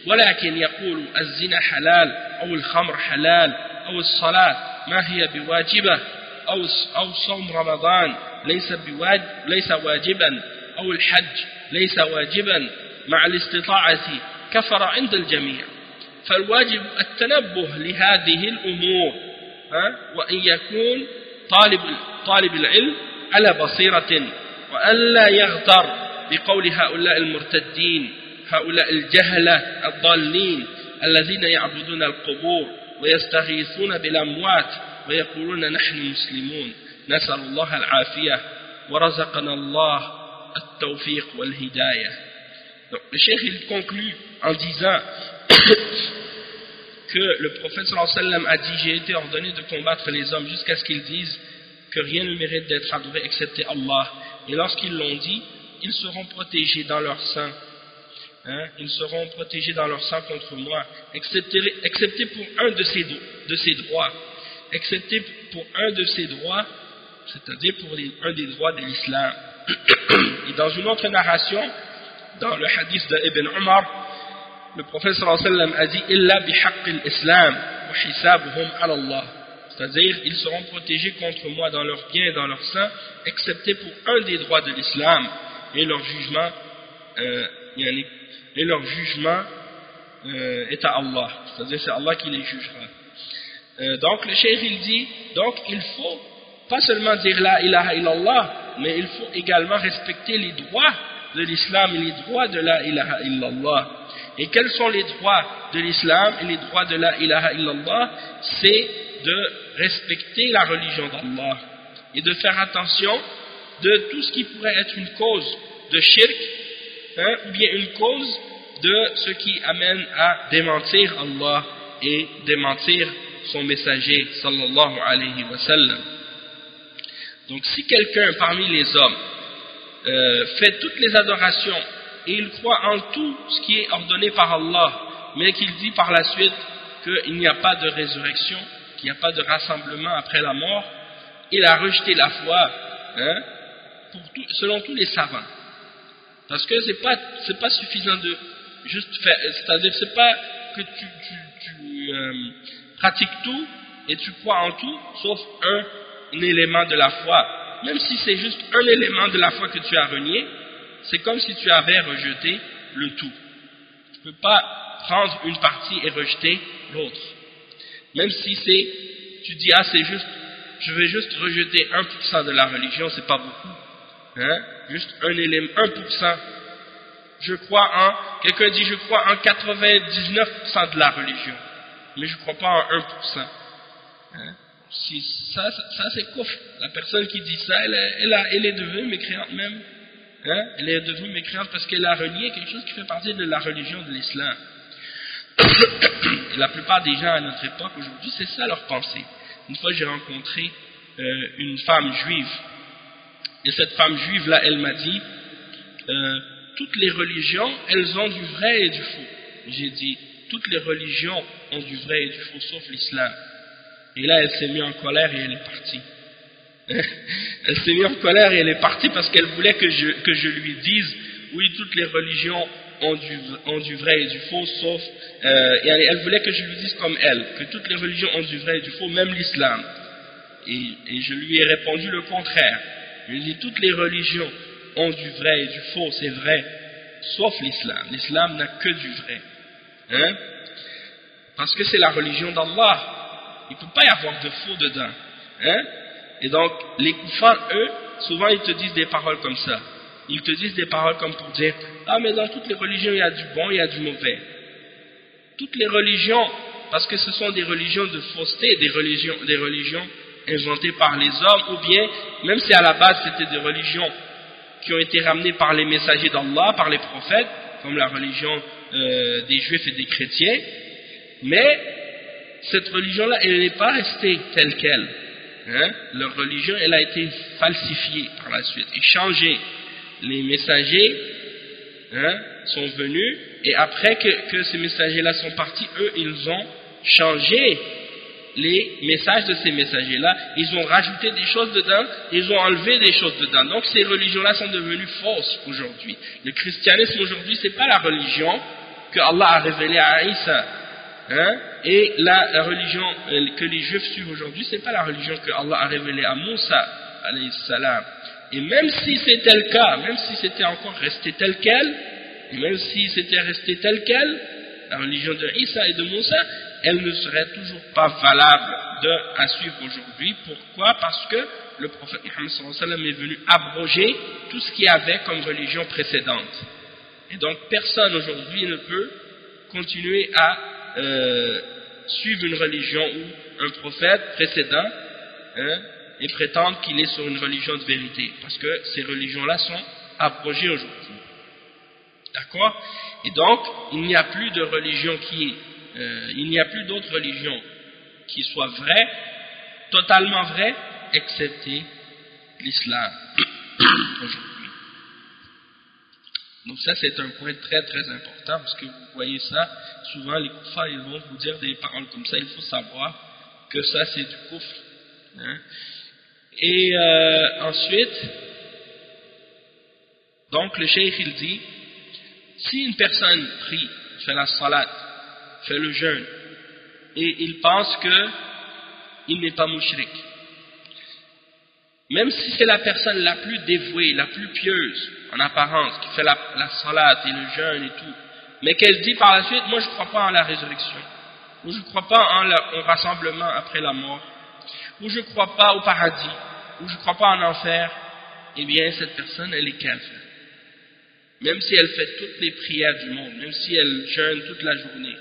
ولكن يقول الزنا حلال أو الخمر حلال أو الصلاة ما هي بواجبة أو صوم رمضان ليس واجبا أو الحج ليس واجبا مع الاستطاعة كفر عند الجميع. فالواجب التنبه لهذه الأمور وأن يكون طالب العلم على بصيرة وألا يغتر بقول هؤلاء المرتدين هؤلاء الجهلة الضالين الذين يعبدون القبور ويستغيثون بالأموات ويقولون نحن مسلمون. نسأل الله العافية ورزقنا الله التوفيق والهداية. Donc, le cheikh il conclut en disant que le prophète sallallahu alayhi wa sallam a dit j'ai été ordonné de combattre les hommes jusqu'à ce qu'ils disent que rien ne mérite d'être adoré excepté Allah, et lorsqu'ils l'ont dit ils seront protégés dans leur sang, ils seront protégés dans leur sang contre moi, excepté pour un de ces droits, excepté pour un de ces droits, c'est-à-dire pour un des droits de l'islam. Et dans une autre narration, dans le hadith d'Ibn Umar, le prophète sallallahu alayhi wa sallam a dit illa bihaqq al-islam wa hisabuhum ala Allah, c'est-à-dire ils seront protégés contre moi dans leur bien et dans leur sang, excepté pour un des droits de l'islam, et leur jugement est à Allah, c'est-à-dire c'est Allah qui les jugera. Donc le cheikh il dit, donc il faut pas seulement dire la ilaha illallah, mais il faut également respecter les droits de l'islam et les droits de la ilaha illallah. Et quels sont les droits de l'islam et les droits de la ilaha illallah? C'est de respecter la religion d'Allah et de faire attention de tout ce qui pourrait être une cause de shirk, ou bien une cause de ce qui amène à démentir Allah et démentir son messager sallallahu alayhi wa sallam. Donc si quelqu'un parmi les hommes fait toutes les adorations et il croit en tout ce qui est ordonné par Allah, mais qu'il dit par la suite qu'il n'y a pas de résurrection, qu'il n'y a pas de rassemblement après la mort, il a rejeté la foi, selon tous les savants. Parce que c'est pas suffisant de juste faire, c'est-à-dire c'est pas que tu pratiques tout et tu crois en tout, sauf un élément de la foi. Même si c'est juste un élément de la foi que tu as renié, c'est comme si tu avais rejeté le tout. Tu ne peux pas prendre une partie et rejeter l'autre. Même si tu dis, c'est juste, je vais juste rejeter 1% de la religion, c'est pas beaucoup. Juste un élément, 1%. Quelqu'un dit, je crois en 99% de la religion, mais je ne crois pas en 1%. Si ça c'est kufr. La personne qui dit ça, elle est devenue mécréante même. Elle est devenue mécréante parce qu'elle a renié quelque chose qui fait partie de la religion de l'islam. Et la plupart des gens à notre époque aujourd'hui, c'est ça leur pensée. Une fois j'ai rencontré une femme juive, et cette femme juive là, elle m'a dit toutes les religions, elles ont du vrai et du faux. J'ai dit toutes les religions ont du vrai et du faux sauf l'islam. Et là, elle s'est mise en colère et elle est partie. Elle s'est mise en colère et elle est partie parce qu'elle voulait que je lui dise, oui, toutes les religions ont du vrai et du faux, sauf... et elle voulait que je lui dise comme elle, que toutes les religions ont du vrai et du faux, même l'islam. Et je lui ai répondu le contraire. Je lui ai dit, toutes les religions ont du vrai et du faux, c'est vrai, sauf l'islam. L'islam n'a que du vrai. Parce que c'est la religion d'Allah. Il ne peut pas y avoir de faux dedans. Et donc, les kuffars, eux, souvent ils te disent des paroles comme ça. Ils te disent des paroles comme pour dire, mais dans toutes les religions, il y a du bon, il y a du mauvais. Toutes les religions, parce que ce sont des religions de fausseté, des religions inventées par les hommes, ou bien, même si à la base c'était des religions qui ont été ramenées par les messagers d'Allah, par les prophètes, comme la religion des juifs et des chrétiens, mais cette religion-là, elle n'est pas restée telle qu'elle. Leur religion, elle a été falsifiée par la suite et changée. Les messagers sont venus, et après que ces messagers-là sont partis, eux, ils ont changé les messages de ces messagers-là, ils ont rajouté des choses dedans, ils ont enlevé des choses dedans. Donc ces religions-là sont devenues fausses aujourd'hui. Le christianisme aujourd'hui, c'est pas la religion que Allah a révélée à Isa. Et la religion que les juifs suivent aujourd'hui, c'est pas la religion que Allah a révélée à Moussa, alayhi salam. Et même si c'était le cas, même si c'était encore resté tel quel, et même si c'était resté tel quel, la religion de Isa et de Moussa, elle ne serait toujours pas valable à suivre aujourd'hui. Pourquoi? Parce que le prophète Mohammed sallallahu alayhi wa sallam est venu abroger tout ce qu'il y avait comme religion précédente. Et donc personne aujourd'hui ne peut continuer à suivre une religion ou un prophète précédent et prétendre qu'il est sur une religion de vérité, parce que ces religions-là sont abrogées aujourd'hui. D'accord? Et donc, il n'y a plus de religion il n'y a plus d'autre religion qui soit vraie, totalement vraie, excepté l'islam aujourd'hui. Donc ça, c'est un point très très important, parce que vous voyez ça, souvent les koufars, ils vont vous dire des paroles comme ça, il faut savoir que ça c'est du koufr. Et ensuite, donc le cheikh il dit, si une personne prie, fait la salat, fait le jeûne, et il pense qu'il n'est pas mushrik, même si c'est la personne la plus dévouée, la plus pieuse en apparence, qui fait la salat et le jeûne et tout, mais qu'elle dit par la suite, moi je ne crois pas en la résurrection, ou je ne crois pas au rassemblement après la mort, ou je ne crois pas au paradis, ou je ne crois pas en enfer, eh bien cette personne elle est kafir. Même si elle fait toutes les prières du monde, même si elle jeûne toute la journée,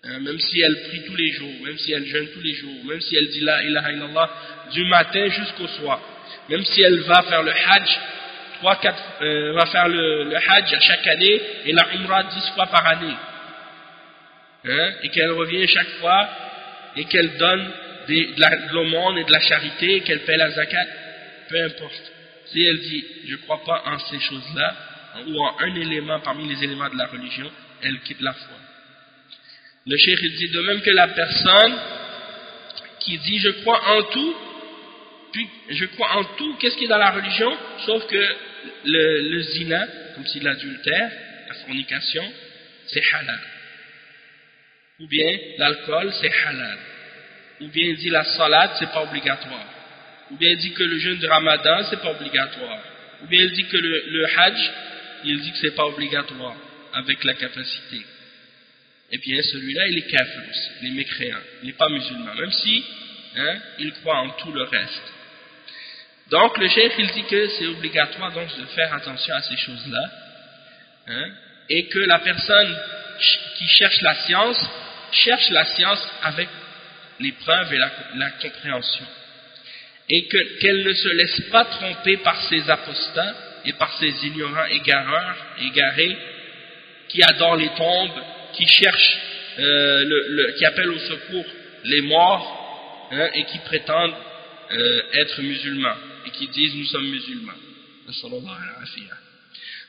même si elle prie tous les jours, même si elle jeûne tous les jours, même si elle dit la ilaha illallah du matin jusqu'au soir, même si elle va faire le hajj, va faire le hajj à chaque année et la umrah 10 fois par année, et qu'elle revient chaque fois et qu'elle donne de l'aumône et de la charité et qu'elle paie la zakat, peu importe. Si elle dit je ne crois pas en ces choses-là ou en un élément parmi les éléments de la religion, elle quitte la foi. Le cheikh dit de même que la personne qui dit je crois en tout, puis je crois en tout, qu'est-ce qui est dans la religion, sauf que le zina, comme si l'adultère, la fornication, c'est halal. Ou bien l'alcool, c'est halal. Ou bien il dit la salat, c'est pas obligatoire. Ou bien il dit que le jeûne de Ramadan, c'est pas obligatoire. Ou bien il dit que le hajj, il dit que c'est pas obligatoire, avec la capacité. Eh bien celui-là, il est kafir aussi, il est mécréant, il n'est pas musulman, même si il croit en tout le reste. Donc le cheikh, il dit que c'est obligatoire donc de faire attention à ces choses-là, et que la personne qui cherche la science avec les preuves et la compréhension. Et qu'elle ne se laisse pas tromper par ces apostats et par ces ignorants égarés qui adorent les tombes, qui cherchent, qui appellent au secours les morts, et qui prétendent être musulmans et qui disent nous sommes musulmans.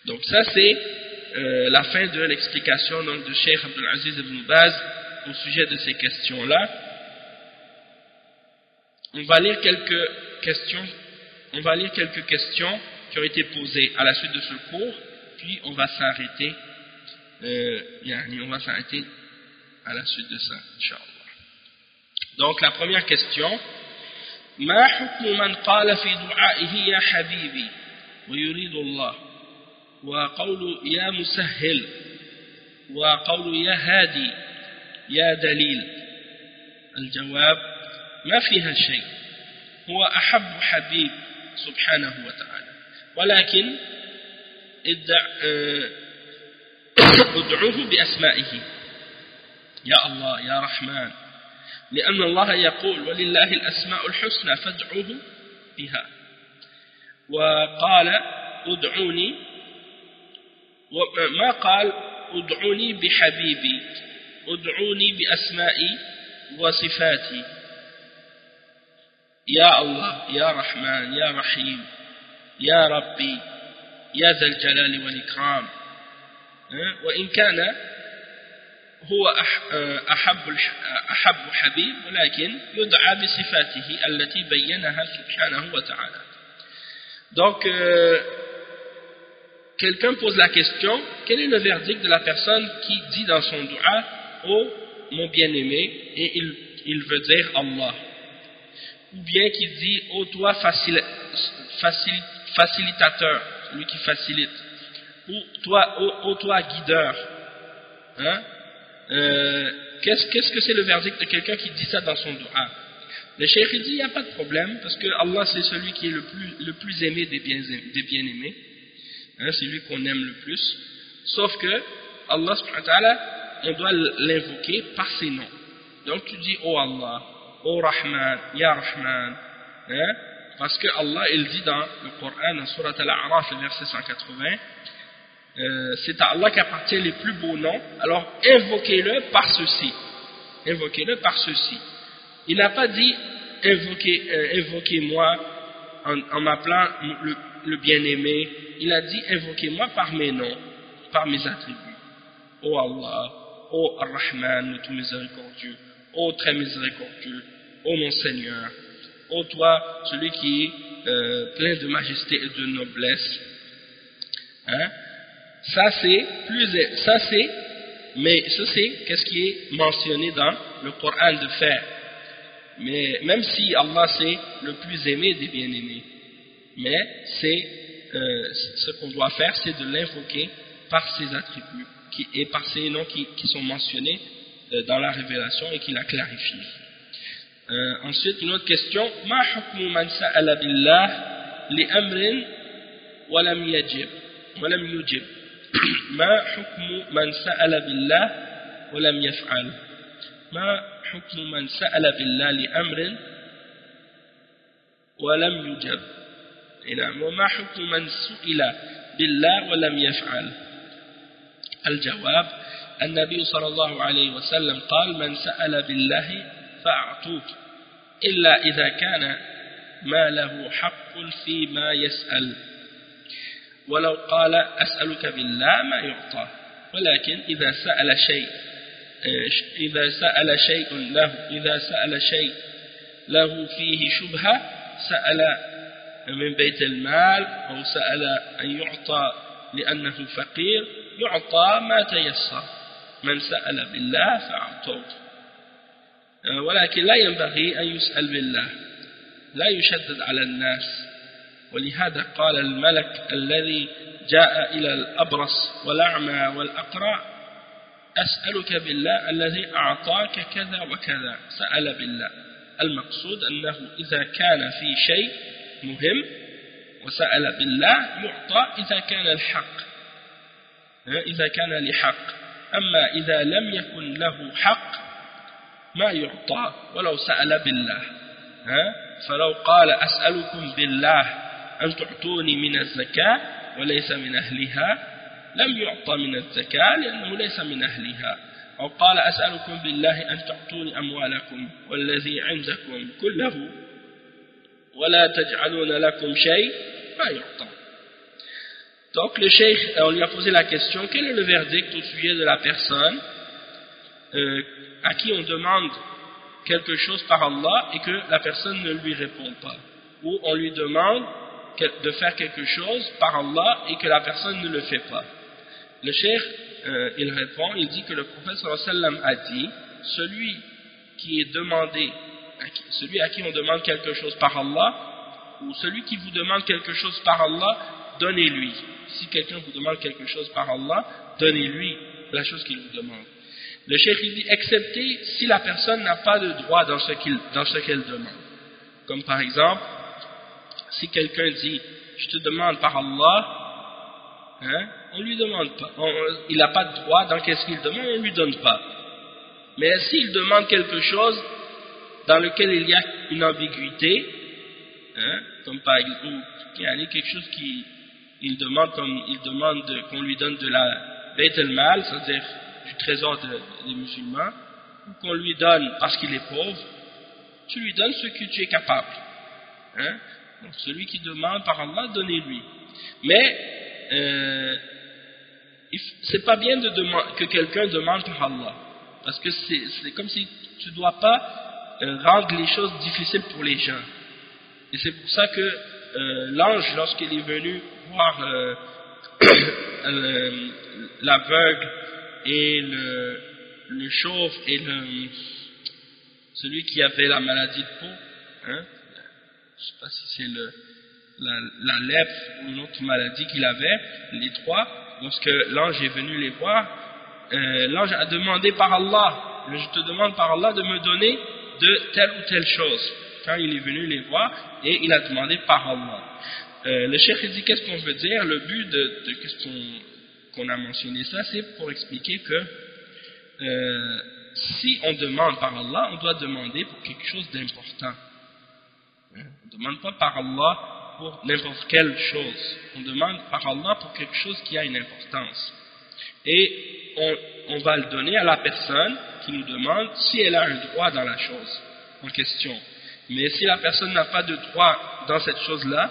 Donc ça c'est la fin de l'explication de Cheikh Abdul Aziz ibn Baz au sujet de ces questions-là. On va lire quelques questions qui ont été posées à la suite de ce cours, puis on va s'arrêter à la suite de ça, Inch'Allah. Donc la première question, ما حكم من قال في دعائه يا حبيبي ويريد الله وقول يا مسهل وقول يا هادي يا دليل؟ الجواب ما فيها شيء، هو أحب حبيب سبحانه وتعالى، ولكن ادعوه بأسمائه يا الله يا رحمن، لأن الله يقول ولله الأسماء الحسنى فادعوه بها، وقال ادعوني، وما قال ادعوني بحبيبي، ادعوني بأسمائي وصفاتي يا الله يا رحمن يا رحيم يا ربي يا ذا الجلال والإكرام وإن كان هو أحب حبيب ولكن يدعى بصفاته التي بينها سبحانه وتعالى. Donc quelqu'un pose la question, quel est le verdict de la personne qui dit dans son dua oh mon bien-aimé et il veut dire Allah, ou bien qui dit oh toi facilitateur, celui qui facilite, ou toi oh toi guideur, hein? Qu'est-ce que c'est le verdict de quelqu'un qui dit ça dans son dua? Le cheikh dit il n'y a pas de problème parce que Allah c'est celui qui est le plus aimé des bien-aimés, hein, c'est lui qu'on aime le plus, sauf que Allah subhanahu wa ta'ala on doit l'invoquer par ses noms. Donc tu dis oh Allah, oh Rahman, Ya Rahman, hein, parce que Allah il dit dans le Coran dans Surat Al-A'raf le verset 180 c'est à Allah qu'appartiennent les plus beaux noms, alors invoquez-le par ceci. Invoquez-le par ceci. Il n'a pas dit invoquez-moi en m'appelant le bien-aimé. Il a dit invoquez-moi par mes noms, par mes attributs. Oh Allah, oh Ar-Rahman, le tout miséricordieux, oh très miséricordieux, oh mon Seigneur, oh toi, celui qui est plein de majesté et de noblesse. Hein? Mais ça c'est qu'est-ce qui est mentionné dans le Coran de faire. Mais même si Allah c'est le plus aimé des bien-aimés, mais ce qu'on doit faire c'est de l'invoquer par ses attributs et par ses noms qui sont mentionnés dans la révélation et qu'il a clarifié. Ensuite une autre question, ma hukmu man sa'ala billah li amrin wa lam yujib ما حكم من سأل بالله ولم يفعل ما حكم من سأل بالله لأمر ولم يجب وما حكم من سئل بالله ولم يفعل. الجواب النبي صلى الله عليه وسلم قال من سأل بالله فأعطوه إلا إذا كان ما له حق فيما يسأل ولو قال أسألك بالله ما يعطى ولكن إذا سأل شيء له فيه شبهة سأل من بيت المال أو سأل أن يعطى لأنه فقير يعطى ما تيسر من سأل بالله فأعطوه ولكن لا ينبغي أن يسأل بالله لا يشدد على الناس. ولهذا قال الملك الذي جاء إلى الأبرص والأعمى والأقرع أسألك بالله الذي أعطاك كذا وكذا سأل بالله. المقصود أنه إذا كان في شيء مهم وسأل بالله يعطى إذا كان الحق إذا كان لحق. أما إذا لم يكن له حق ما يعطى ولو سأل بالله. فلو قال أسألكم بالله أن تعطوني من الزكاة وليس من أهلها لم يعطى من الزكاة لأنه ليس من أهلها. أو قال أسألكم بالله أن تعطوني أموالكم والذي عندكم كله ولا تجعلون لكم شيء ما يعطى. Donc le cheikh, on lui a posé la question, quel est le verdict au sujet de la personne à qui on demande quelque chose par Allah et que la personne ne lui répond pas, ou on lui demande de faire quelque chose par Allah et que la personne ne le fait pas. Le cheikh il répond, il dit que le prophète sallallahu alayhi wa sallam a dit celui qui est demandé, celui à qui on demande quelque chose par Allah, ou celui qui vous demande quelque chose par Allah, donnez-lui. Si quelqu'un vous demande quelque chose par Allah, donnez-lui la chose qu'il vous demande. Le cheikh il dit excepté si la personne n'a pas de droit dans ce qu'elle demande. Comme par exemple, si quelqu'un dit je te demande par Allah, on lui demande pas, il n'a pas de droit dans qu'est-ce qu'il demande, on ne lui donne pas. Mais s'il demande quelque chose dans lequel il y a une ambiguïté, comme par exemple il y a quelque chose il demande qu'on lui donne de la Bayt al-Mal, c'est-à-dire du trésor des musulmans, ou qu'on lui donne parce qu'il est pauvre, tu lui donnes ce que tu es capable. Donc celui qui demande par Allah, donnez-lui. Mais c'est pas bien que quelqu'un demande par Allah, parce que c'est comme si tu dois pas rendre les choses difficiles pour les gens. Et c'est pour ça que l'ange, lorsqu'il est venu voir l'aveugle et le chauve et celui qui avait la maladie de peau, hein, je ne sais pas si c'est la lèpre ou une autre maladie qu'il avait, les trois, lorsque l'ange est venu les voir, l'ange a demandé par Allah, je te demande par Allah de me donner de telle ou telle chose. Quand il est venu les voir, et il a demandé par Allah. Le cheikh dit qu'est-ce qu'on veut dire, le but de qu'est-ce qu'on a mentionné ça, c'est pour expliquer que si on demande par Allah, on doit demander pour quelque chose d'important. On ne demande pas par Allah pour n'importe quelle chose. On demande par Allah pour quelque chose qui a une importance. Et on va le donner à la personne qui nous demande si elle a un droit dans la chose en question. Mais si la personne n'a pas de droit dans cette chose-là,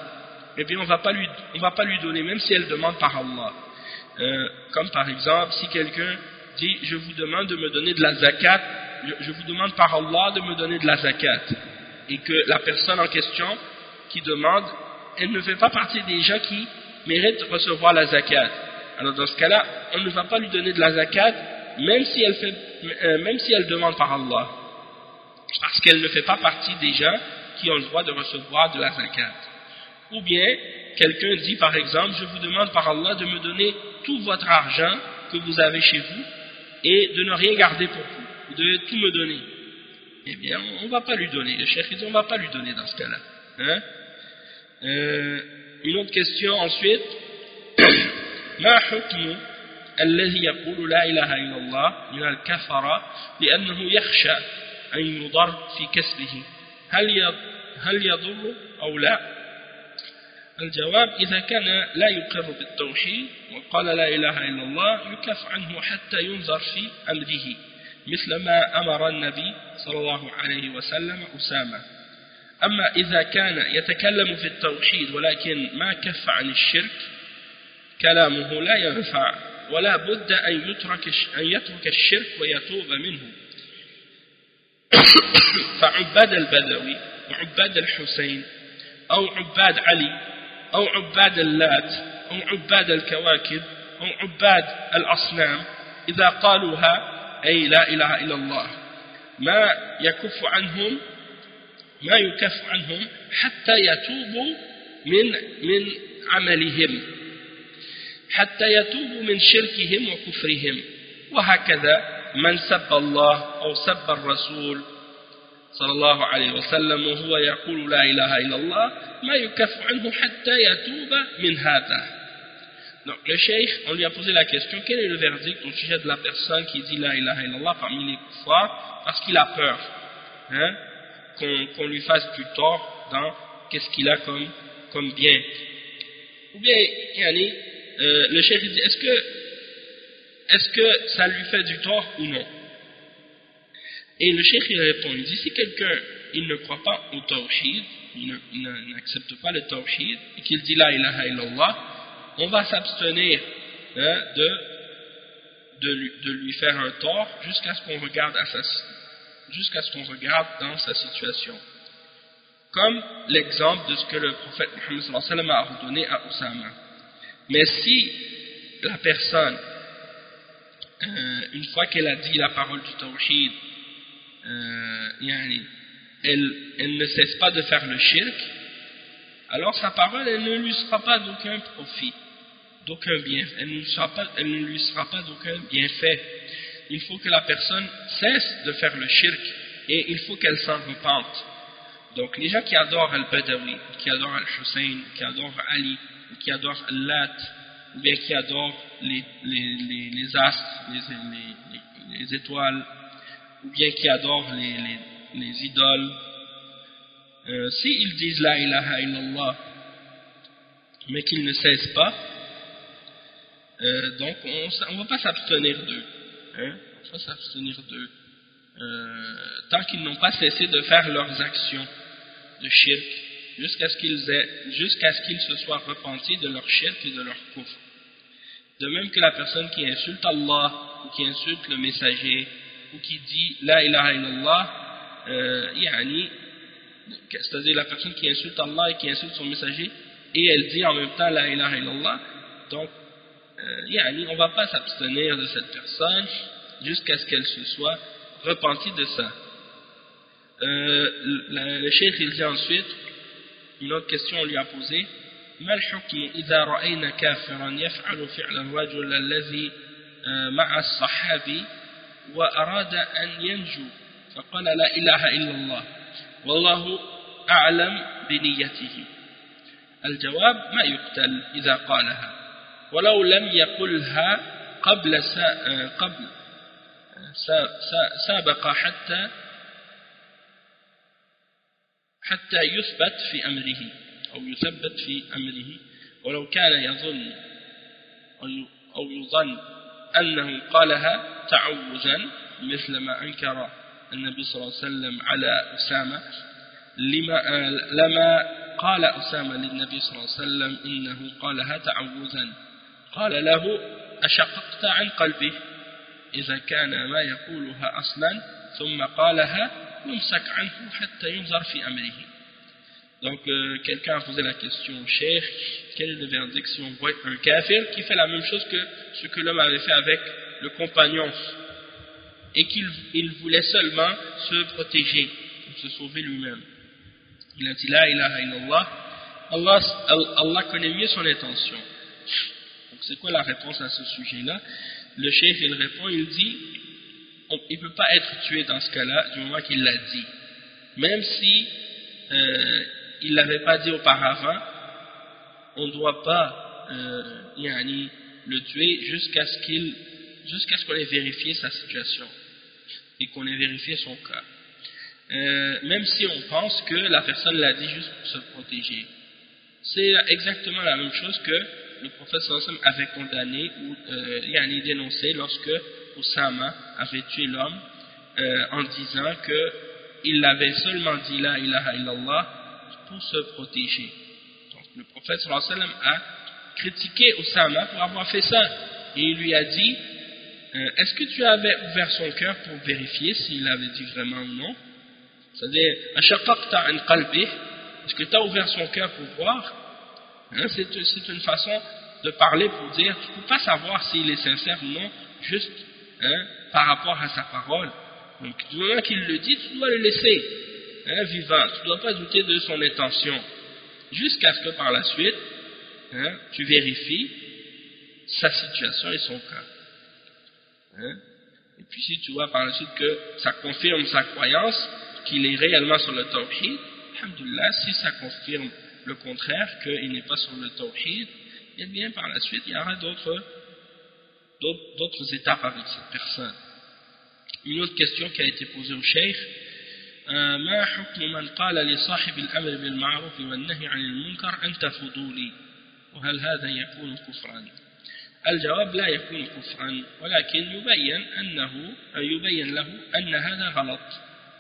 eh bien on va pas lui donner, même si elle demande par Allah. Comme par exemple, si quelqu'un dit « Je vous demande de me donner de la zakat, je vous demande par Allah de me donner de la zakat », et que la personne en question qui demande, elle ne fait pas partie des gens qui méritent de recevoir la zakat. Alors dans ce cas-là, on ne va pas lui donner de la zakat, même si elle demande par Allah, parce qu'elle ne fait pas partie des gens qui ont le droit de recevoir de la zakat. Ou bien, quelqu'un dit par exemple, je vous demande par Allah de me donner tout votre argent que vous avez chez vous et de ne rien garder pour vous, vous devez tout me donner. Eh bien, on ne va pas lui donner, le cheikh dit on ne va pas lui donner dans ce cas-là. Hein? Une autre question ensuite, ما حكم الذي يقول لا إله إلا الله من الكفرة لأنه يخشى أن يضر في كسبه هل يضر أو لا؟ الجواب إذا كان لا يقر بالتوحيد وقال لا إله إلا الله يكف عنه حتى ينظر في أمره مثل ما أمر النبي صلى الله عليه وسلم أسامة. أما إذا كان يتكلم في التوحيد ولكن ما كف عن الشرك كلامه لا ينفع ولا بد أن يترك الشرك ويتوب منه. فعباد البدوي وعباد الحسين أو عباد علي أو عباد اللات أو عباد الكواكب أو عباد الأصنام إذا قالوها أي لا إله إلا الله ما يكف عنهم حتى يتوبوا من عملهم حتى يتوبوا من شركهم وكفرهم. وهكذا من سب الله أو سب الرسول صلى الله عليه وسلم وهو يقول لا إله إلا الله ما يكف عنه حتى يتوب من هذا. Donc le cheikh, on lui a posé la question, quel est le verdict au sujet de la personne qui dit la ilaha illallah parmi les kuffars parce qu'il a peur, hein, qu'on lui fasse du tort dans qu'est-ce qu'il a comme bien. Ou bien, le cheikh dit, est-ce que ça lui fait du tort ou non? Et le cheikh il répond, il dit, si quelqu'un il ne croit pas au tawhid, il n'accepte pas le tawhid, et qu'il dit la ilaha illallah, on va s'abstenir de lui faire un tort jusqu'à ce qu'on regarde dans sa situation. Comme l'exemple de ce que le prophète Mohammed sallallahu alayhi wa sallam a ordonné à Oussama. Mais si la personne, une fois qu'elle a dit la parole du tawhid, elle ne cesse pas de faire le shirk, alors sa parole elle ne lui sera pas d'aucun profit, d'aucun bien, elle ne lui sera pas d'aucun bienfait. Il faut que la personne cesse de faire le shirk et il faut qu'elle s'en repente. Donc les gens qui adorent Al-Badawi, qui adorent Al-Hussein, qui adorent Ali, qui adorent Al-Lat, ou bien qui adorent les astres, les étoiles, ou bien qui adorent les idoles, s'ils disent la ilaha illallah mais qu'ils ne cessent pas, donc on ne va pas s'abstenir d'eux, hein? On va s'abstenir d'eux tant qu'ils n'ont pas cessé de faire leurs actions de shirk jusqu'à ce qu'ils se soient repentis de leur shirk et de leur kufr. De même que la personne qui insulte Allah, ou qui insulte le messager, ou qui dit La ilaha illallah, c'est-à-dire la personne qui insulte Allah et qui insulte son messager, et elle dit en même temps La ilaha illallah, donc on ne va pas s'abstenir de cette personne jusqu'à ce qu'elle se soit repentie de ça. Le cheikh il dit ensuite, une autre question on lui a posée, ما الحكم إذا رأينا كافرا يفعل فعل الرجل الذي مع الصحابي وأراد أن ينجو فقال لا إله إلا الله والله أعلم بنيته. الجواب ما يقتل إذا قالها ولو لم يقلها قبل سابق حتى يثبت في أمره أو يثبت في أمره ولو كان يظن أو يظن أنه قالها تعوذا مثل ما أنكر النبي صلى الله عليه وسلم على أسامة لما قال أسامة للنبي صلى الله عليه وسلم إنه قالها تعوذا قال له أشققت عن قلبه إذا كان ما يقولها أصلا ثم قالها يمسك عنه حتى ينظر في أمره. Donc quelqu'un a posé la question au cheikh, quel est le verdict si on voit un kafir qui fait la même chose que ce que l'homme avait fait avec le compagnon et qu'il voulait seulement se protéger, se sauver lui-même. Il a dit la ilaha illallah, Allah connaît mieux son intention. Donc c'est quoi la réponse à ce sujet-là? Le cheikh il répond, il dit il ne peut pas être tué dans ce cas-là du moment qu'il l'a dit, même si il ne l'avait pas dit auparavant, on ne doit pas le tuer jusqu'à ce qu'on ait vérifié sa situation et qu'on ait vérifié son cas, même si on pense que la personne l'a dit juste pour se protéger. C'est exactement la même chose que le prophète sallallahu alayhi wa sallam avait condamné ou dénoncé lorsque Oussama avait tué l'homme en disant qu'il avait seulement dit la ilaha illallah pour se protéger. Donc le prophète sallallahu alayhi wa sallam a critiqué Oussama pour avoir fait ça et il lui a dit est-ce que tu avais ouvert son cœur pour vérifier s'il avait dit vraiment ou non? C'est-à-dire ashaqaqta an qalbi, est-ce que tu as ouvert son cœur pour voir? C'est une façon de parler pour dire tu ne peux pas savoir s'il est sincère ou non juste par rapport à sa parole. Donc du moment qu'il le dit, tu dois le laisser vivant, tu ne dois pas douter de son intention jusqu'à ce que par la suite tu vérifies sa situation et son cas. Et puis si tu vois par la suite que ça confirme sa croyance qu'il est réellement sur le tawhid, alhamdoulilah, si ça confirme le contraire, qu'il n'est pas sur le tawhid, et bien par la suite il y aura d'autres étapes avec cette personne. Une autre question qui a été posée au cheikh, ما حكم من قال لصاحب الأمر بالمعروف والنهي عن المنكر أنت فضولي وهل هذا يكون كفرا؟ الجواب لا يكون كفرا ولكن يبين له أن هذا غلط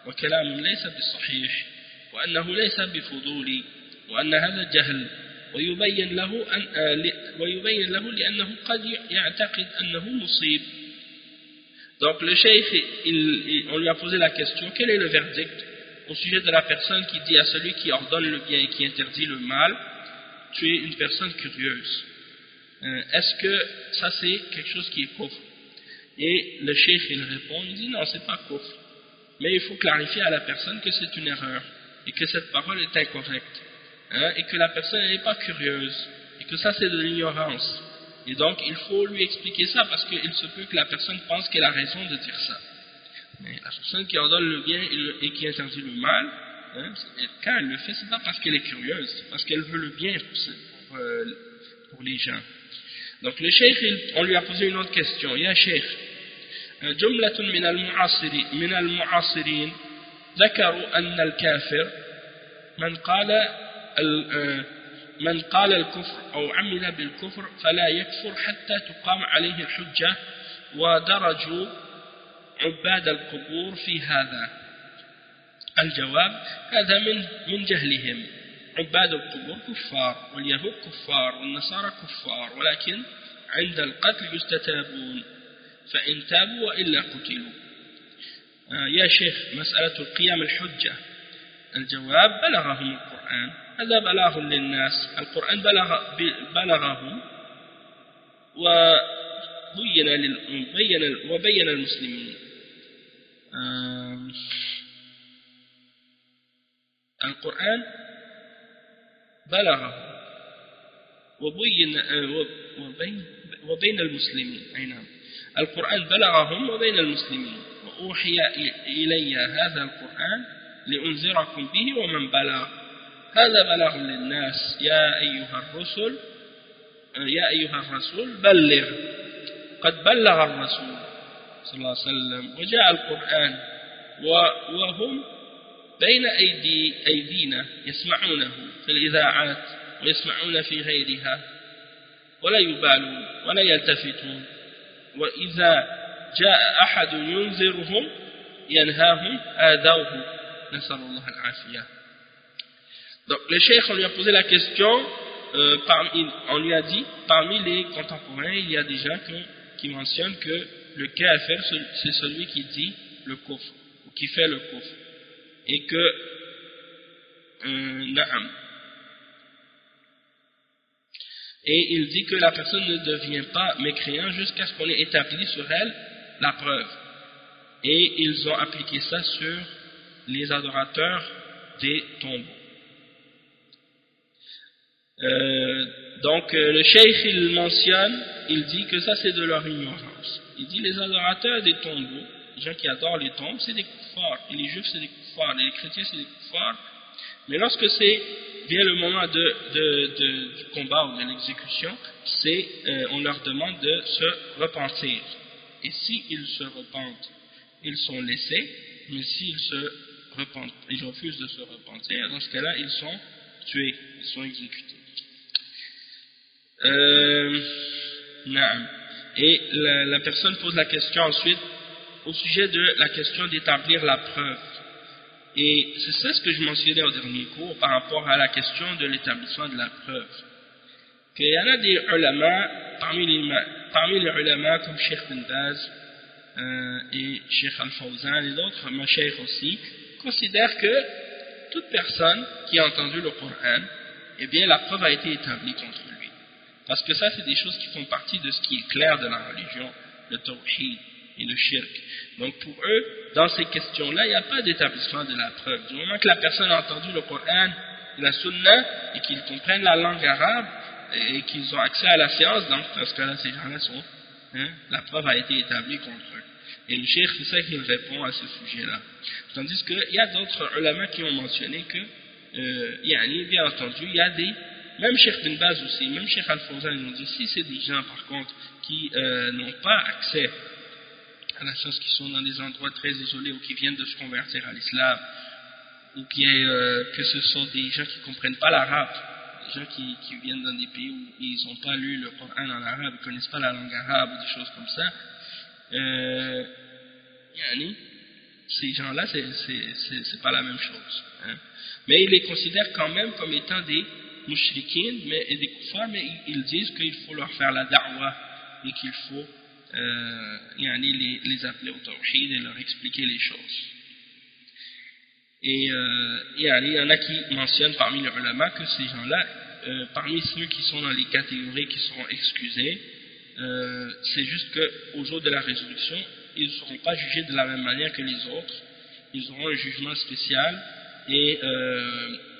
وكلام ليس بالصحيح وأنه ليس بفضولي وأن هذا جهل ويبين له لأنه قد يعتقد أنه مصيب. Donc le cheikh, on lui a posé la question, quel est le verdict au sujet de la personne qui dit à celui qui ordonne le bien et qui interdit le mal, tu es une personne curieuse. Est-ce que ça c'est quelque chose qui est kufr? Et le cheikh il répond, il dit non, c'est pas kufr. Mais il faut clarifier à la personne que c'est une erreur et que cette parole est incorrecte. Et que la personne n'est pas curieuse et que ça c'est de l'ignorance et donc il faut lui expliquer ça parce qu'il se peut que la personne pense qu'elle a raison de dire ça, mais la personne qui ordonne le bien et qui interdit le mal, quand elle le fait c'est pas parce qu'elle est curieuse, c'est parce qu'elle veut le bien pour les gens. Donc le cheikh on lui a posé une autre question, ya cheikh جملة من المعاصرين ذكروا أن الكافر من قال الكفر أو عمل بالكفر فلا يكفر حتى تقام عليه الحجة ودرجوا عباد القبور في هذا. الجواب هذا من جهلهم. عباد القبور كفار واليهود كفار والنصارى كفار ولكن عند القتل يستتابون فإن تابوا وإلا قتلوا. يا شيخ مسألة القيام الحجة، الجواب بلغهم القرآن، هذا بلاغ للناس، القرآن بلغهم وبين المسلمين. القرآن بلغهم وبين المسلمين، أي نعم، القرآن بلغهم وبين المسلمين. وأوحي إلي هذا القرآن لأنذركم به ومن بلغ، هذا بلاغ للناس. يا أيها الرسول بلغ، قد بلغ الرسول صلى الله عليه وسلم وجاء القرآن وهم بين أيدينا يسمعونه في الإذاعات ويسمعون في غيرها ولا يبالون ولا يلتفتون، وإذا جاء أحد ينذرهم ينهاهم آذوه، نسأل الله العافية. Donc le cheikh, on lui a posé la question, on lui a dit, parmi les contemporains, il y a des gens qui mentionnent que le kafir, c'est celui qui dit le kufr, ou qui fait le kufr, et que na'am. Et il dit que la personne ne devient pas mécréant jusqu'à ce qu'on ait établi sur elle la preuve. Et ils ont appliqué ça sur les adorateurs des tombeaux. Donc le cheikh il mentionne, il dit que ça c'est de leur ignorance. Il dit les adorateurs des tombeaux, les gens qui adorent les tombes, c'est des kuffars, et les juifs c'est des kuffars, et les chrétiens c'est des kuffars. Mais lorsque c'est bien le moment du combat ou de l'exécution, on leur demande de se repentir. Et s'ils se repentent, ils sont laissés, mais s'ils ils refusent de se repentir, dans ce cas-là, ils sont tués, ils sont exécutés. Et la personne pose la question ensuite au sujet de la question d'établir la preuve. Et c'est ça ce que je mentionnais au dernier cours par rapport à la question de l'établissement de la preuve. Qu'il y en a des ulama, parmi les ulama comme Cheikh bin Baz et Cheikh Al-Fawzan et d'autres, Mashaykh aussi, considèrent que toute personne qui a entendu le Coran, eh bien la preuve a été établie contre lui. Parce que ça c'est des choses qui font partie de ce qui est clair de la religion, le tawhid et le shirk. Donc pour eux, dans ces questions-là, il n'y a pas d'établissement de la preuve. Du moment que la personne a entendu le Coran, la Sunna, et qu'ils comprennent la langue arabe, et qu'ils ont accès à la science, donc dans ce cas-là, ces gens-là sont, la preuve a été établie contre eux. Et le cheikh, c'est ça qu'il répond à ce sujet-là. Tandis qu'il y a d'autres ulama qui ont mentionné que, bien entendu, il y a même Cheikh bin Baz aussi, même Cheikh Al-Fawzan, ils ont dit, si c'est des gens par contre qui n'ont pas accès à la science, qui sont dans des endroits très isolés ou qui viennent de se convertir à l'islam, ou que ce sont des gens qui ne comprennent pas l'arabe, des gens qui viennent dans des pays où ils n'ont pas lu le Coran en arabe, ils ne connaissent pas la langue arabe ou des choses comme ça, ces gens-là, c'est pas la même chose. Mais ils les considèrent quand même comme étant des mouchriquins et des kuffars, mais ils disent qu'il faut leur faire la da'wa et qu'il faut les appeler au tawhid et leur expliquer les choses. Et il y en a qui mentionnent parmi les ulama que ces gens-là, parmi ceux qui sont dans les catégories qui seront excusés, c'est juste qu'au jour de la résurrection, ils ne seront pas jugés de la même manière que les autres. Ils auront un jugement spécial et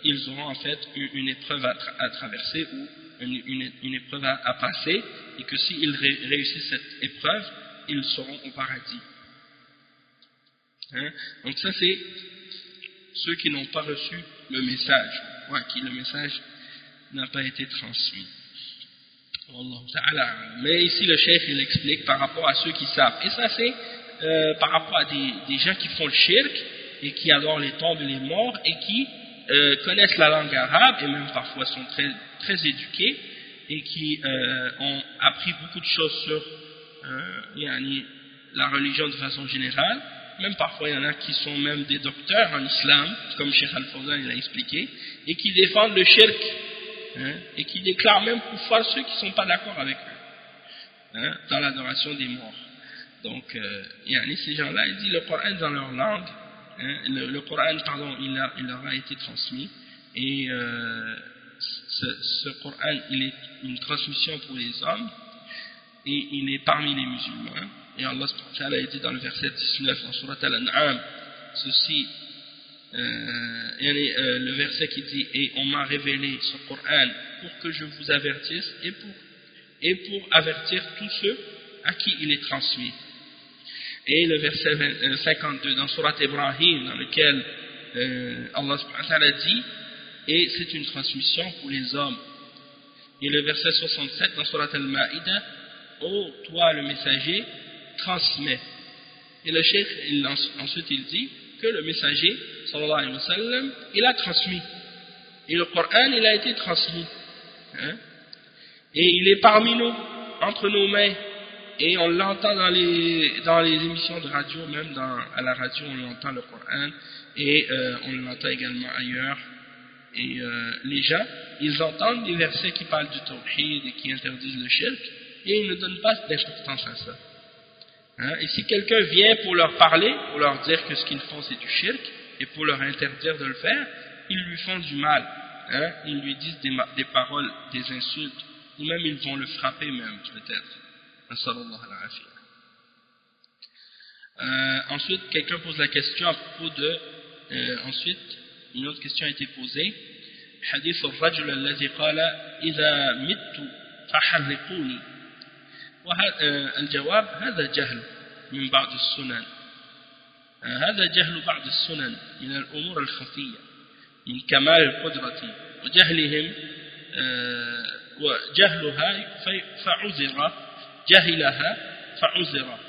ils auront en fait une épreuve à traverser ou une épreuve à passer, et que s'ils réussissent cette épreuve, ils seront au paradis. Donc ça c'est ceux qui n'ont pas reçu le message, ou à qui le message n'a pas été transmis. Mais ici le cheikh il explique par rapport à ceux qui savent, et ça c'est par rapport à des gens qui font le shirk et qui adorent les tombes et les morts et qui connaissent la langue arabe et même parfois sont très, très éduqués et qui ont appris beaucoup de choses sur la religion de façon générale. Même parfois il y en a qui sont même des docteurs en islam, comme Cheikh Al-Fawzan l'a expliqué, et qui défendent le shirk et qui déclarent même kuffar ceux qui ne sont pas d'accord avec eux. dans l'adoration des morts. Donc, ces gens-là, ils disent le Coran dans leur langue, le Coran, pardon, il leur a été transmis, et ce Coran, il est une transmission pour les hommes, et il est parmi les musulmans. Et Allah subhanahu wa ta'ala a dit dans le verset 19 dans Surat Al-An'am, ceci, le verset qui dit « Et on m'a révélé ce Coran pour que je vous avertisse et pour avertir tous ceux à qui il est transmis. » Et le verset 52 dans Surat Ibrahim, dans lequel Allah subhanahu wa ta'ala dit « Et c'est une transmission pour les hommes. » Et le verset 67 dans Surat Al-Ma'ida « Ô toi le messager, transmets. » Et le cheikh, ensuite il dit que le messager, sallallahu alayhi wa sallam, il a transmis. Et le Coran, il a été transmis. Et il est parmi nous, entre nos mains. Et on l'entend dans les émissions de radio, même à la radio, on entend le Coran. Et on l'entend également ailleurs. Et les gens, ils entendent des versets qui parlent du tawhid et qui interdisent le shirk, et ils ne donnent pas d'importance à ça. Et si quelqu'un vient pour leur parler, pour leur dire que ce qu'ils font c'est du shirk, et pour leur interdire de le faire, ils lui font du mal. Ils lui disent des paroles, des insultes, ou même ils vont le frapper même, peut-être. Ensuite, quelqu'un pose la question à propos de... ensuite, une autre question a été posée. Hadith al-rajul alladhi qala idha mittu faharriquni. الجواب هذا جهل من بعض السنن. هذا جهل بعض السنن من الأمور الخفية من كمال القدرة وجهلهم وجهلها فعذر جهلها فعذر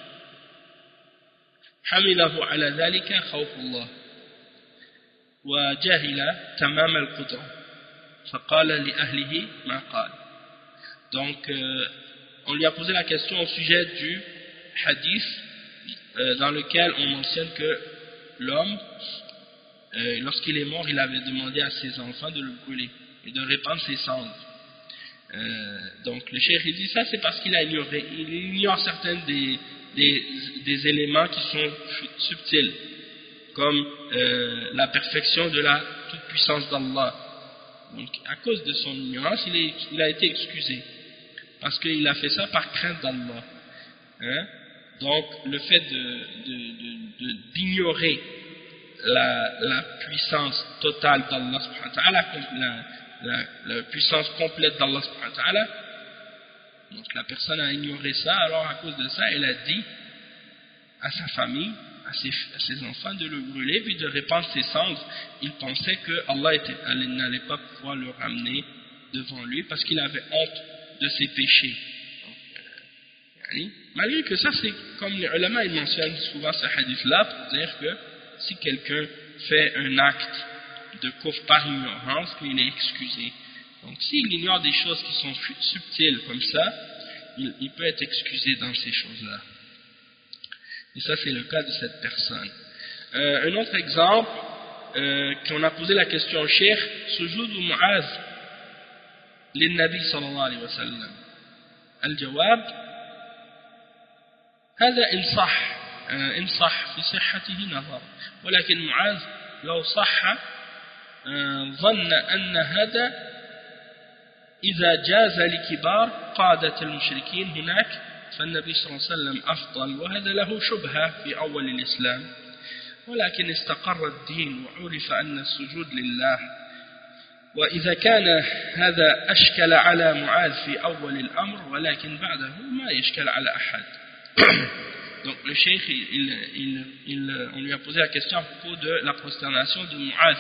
حمله على ذلك خوف الله وجهل تمام القدرة فقال لأهله ما قال. Donc on lui a posé la question au sujet du hadith dans lequel on mentionne que l'homme, lorsqu'il est mort, il avait demandé à ses enfants de le brûler et de répandre ses cendres. Donc le cheikh dit ça, c'est parce qu'il a ignoré. Il ignore certains des éléments qui sont subtils, comme la perfection de la toute-puissance d'Allah. Donc à cause de son ignorance, il a été excusé. Parce qu'il a fait ça par crainte d'Allah. Donc, le fait d'ignorer la puissance totale d'Allah, la puissance complète d'Allah, donc la personne a ignoré ça, alors à cause de ça, elle a dit à sa famille, à ses enfants de le brûler, puis de répandre ses cendres. Il pensait que Allah n'allait pas pouvoir le ramener devant lui, parce qu'il avait honte de ses péchés. Donc, malgré que ça, c'est comme les ulama, ils mentionnent souvent ce hadith-là pour dire que si quelqu'un fait un acte de kufr par ignorance, qu'il est excusé. Donc s'il ignore des choses qui sont subtiles comme ça, il peut être excusé dans ces choses-là. Et ça, c'est le cas de cette personne. Un autre exemple, qu'on a posé la question au cheikh, Sujoud ou Mu'az للنبي صلى الله عليه وسلم. الجواب هذا إن صح في صحته نظر، ولكن معاذ لو صح ظن أن هذا إذا جاز لكبار قادة المشركين هناك فالنبي صلى الله عليه وسلم أفضل، وهذا له شبهة في أول الإسلام، ولكن استقر الدين وعرف أن السجود لله. وإذا كان هذا أشكل على معاذ في أول الأمر ولكن بعده ما يشكل على أحد. Donc le cheikh, on lui a posé la question à propos de la prosternation de Mu'az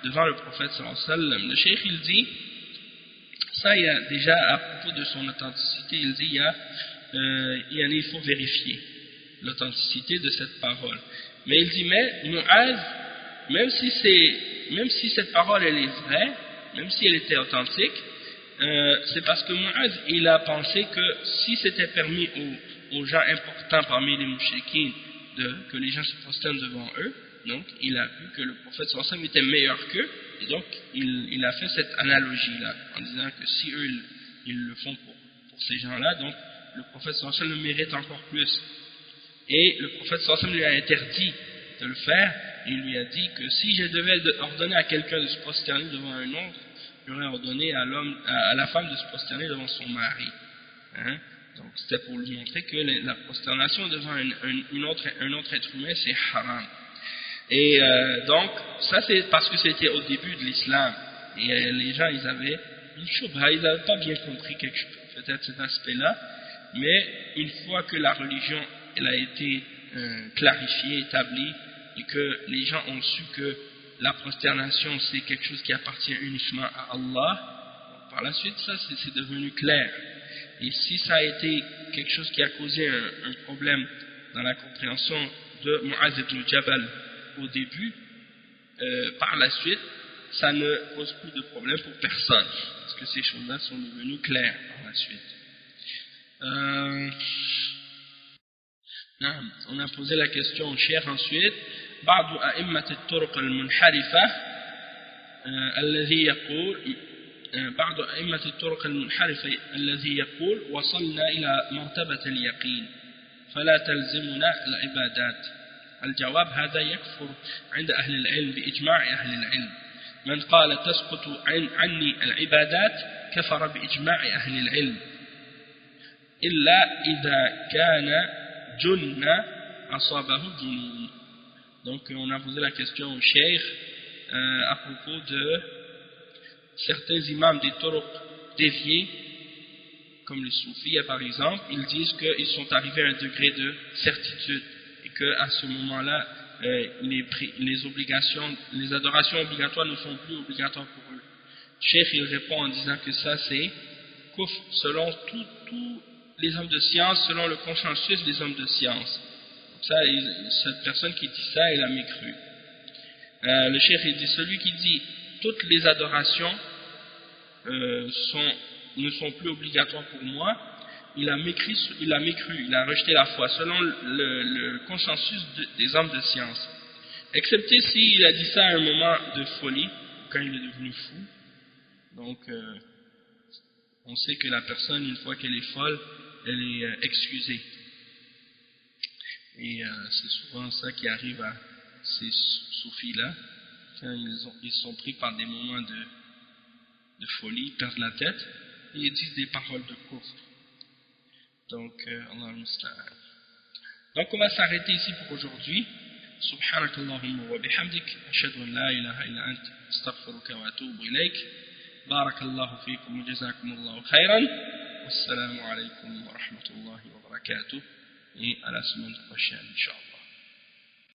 devant le prophète sallallahu alayhi wa sallam. Le cheikh, il dit, ça il y a déjà à propos de son authenticité, il dit, il faut vérifier l'authenticité de cette parole. Mais il dit, mais Mu'az, même si cette parole elle est vraie, même si elle était authentique, c'est parce que Mu'az il a pensé que si c'était permis aux gens importants parmi les mouchriquines que les gens se prosternent devant eux, donc il a vu que le prophète sallallahu alayhi wa sallam était meilleur qu'eux, et donc il a fait cette analogie là en disant que si eux ils le font pour ces gens là, donc le prophète sallallahu alayhi wa sallam le mérite encore plus. Et le prophète sallallahu alayhi wa sallam lui a interdit de le faire, et il lui a dit que si je devais ordonner à quelqu'un de se prosterner devant un autre, j'aurais ordonné à la femme de se prosterner devant son mari. Hein? Donc c'était pour lui montrer que la prosternation devant un autre être humain, c'est haram. Et donc, ça c'est parce que c'était au début de l'islam. Et les gens, ils avaient une choubha, ils n'avaient pas bien compris peut-être cet aspect-là. Mais une fois que la religion elle a été clarifiée, établie, et que les gens ont su que la prosternation c'est quelque chose qui appartient uniquement à Allah, par la suite ça c'est devenu clair. Et si ça a été quelque chose qui a causé un problème dans la compréhension de Mu'adh ibn Jabal au début, par la suite ça ne pose plus de problème pour personne, parce que ces choses-là sont devenues claires par la suite. On a posé la question au cheikh ensuite. بعض أئمة الطرق المنحرفة الذي يقول وصلنا إلى مرتبة اليقين فلا تلزمنا العبادات. الجواب هذا يكفر عند أهل العلم بإجماع أهل العلم. من قال تسقط عني العبادات كفر بإجماع أهل العلم إلا إذا كان جن أصابه جنون. Donc on a posé la question au cheikh à propos de certains imams des turuq déviés, comme les soufis par exemple. Ils disent qu'ils sont arrivés à un degré de certitude et qu'à ce moment-là les adorations obligatoires ne sont plus obligatoires pour eux. Le cheikh il répond en disant que ça c'est kufr selon tous les hommes de science, selon le consensus des hommes de science. Ça, cette personne qui dit ça, elle a mécru. Le cheikh il dit, celui qui dit toutes les adorations ne sont plus obligatoires pour moi, il a mécru, il a rejeté la foi, selon le consensus des hommes de science. Excepté s'il a dit ça à un moment de folie, quand il est devenu fou. Donc, on sait que la personne, une fois qu'elle est folle, elle est excusée. Et c'est souvent ça qui arrive à ces soufis-là, quand ils sont pris par des moments de folie, ils perdent la tête, et ils disent des paroles de kufr. Donc, Allah musta'an. Donc, on va s'arrêter ici pour aujourd'hui. Subhanakallahumma wa bihamdik, ashhadu an la ilaha illa ant, astaghfiruka wa atubu ilayk. Barakallahu fikum wa jazakumullahu khairan. Wassalamu alaykum wa rahmatullahi wa barakatuh. Et à la semaine prochaine, Inch'Allah.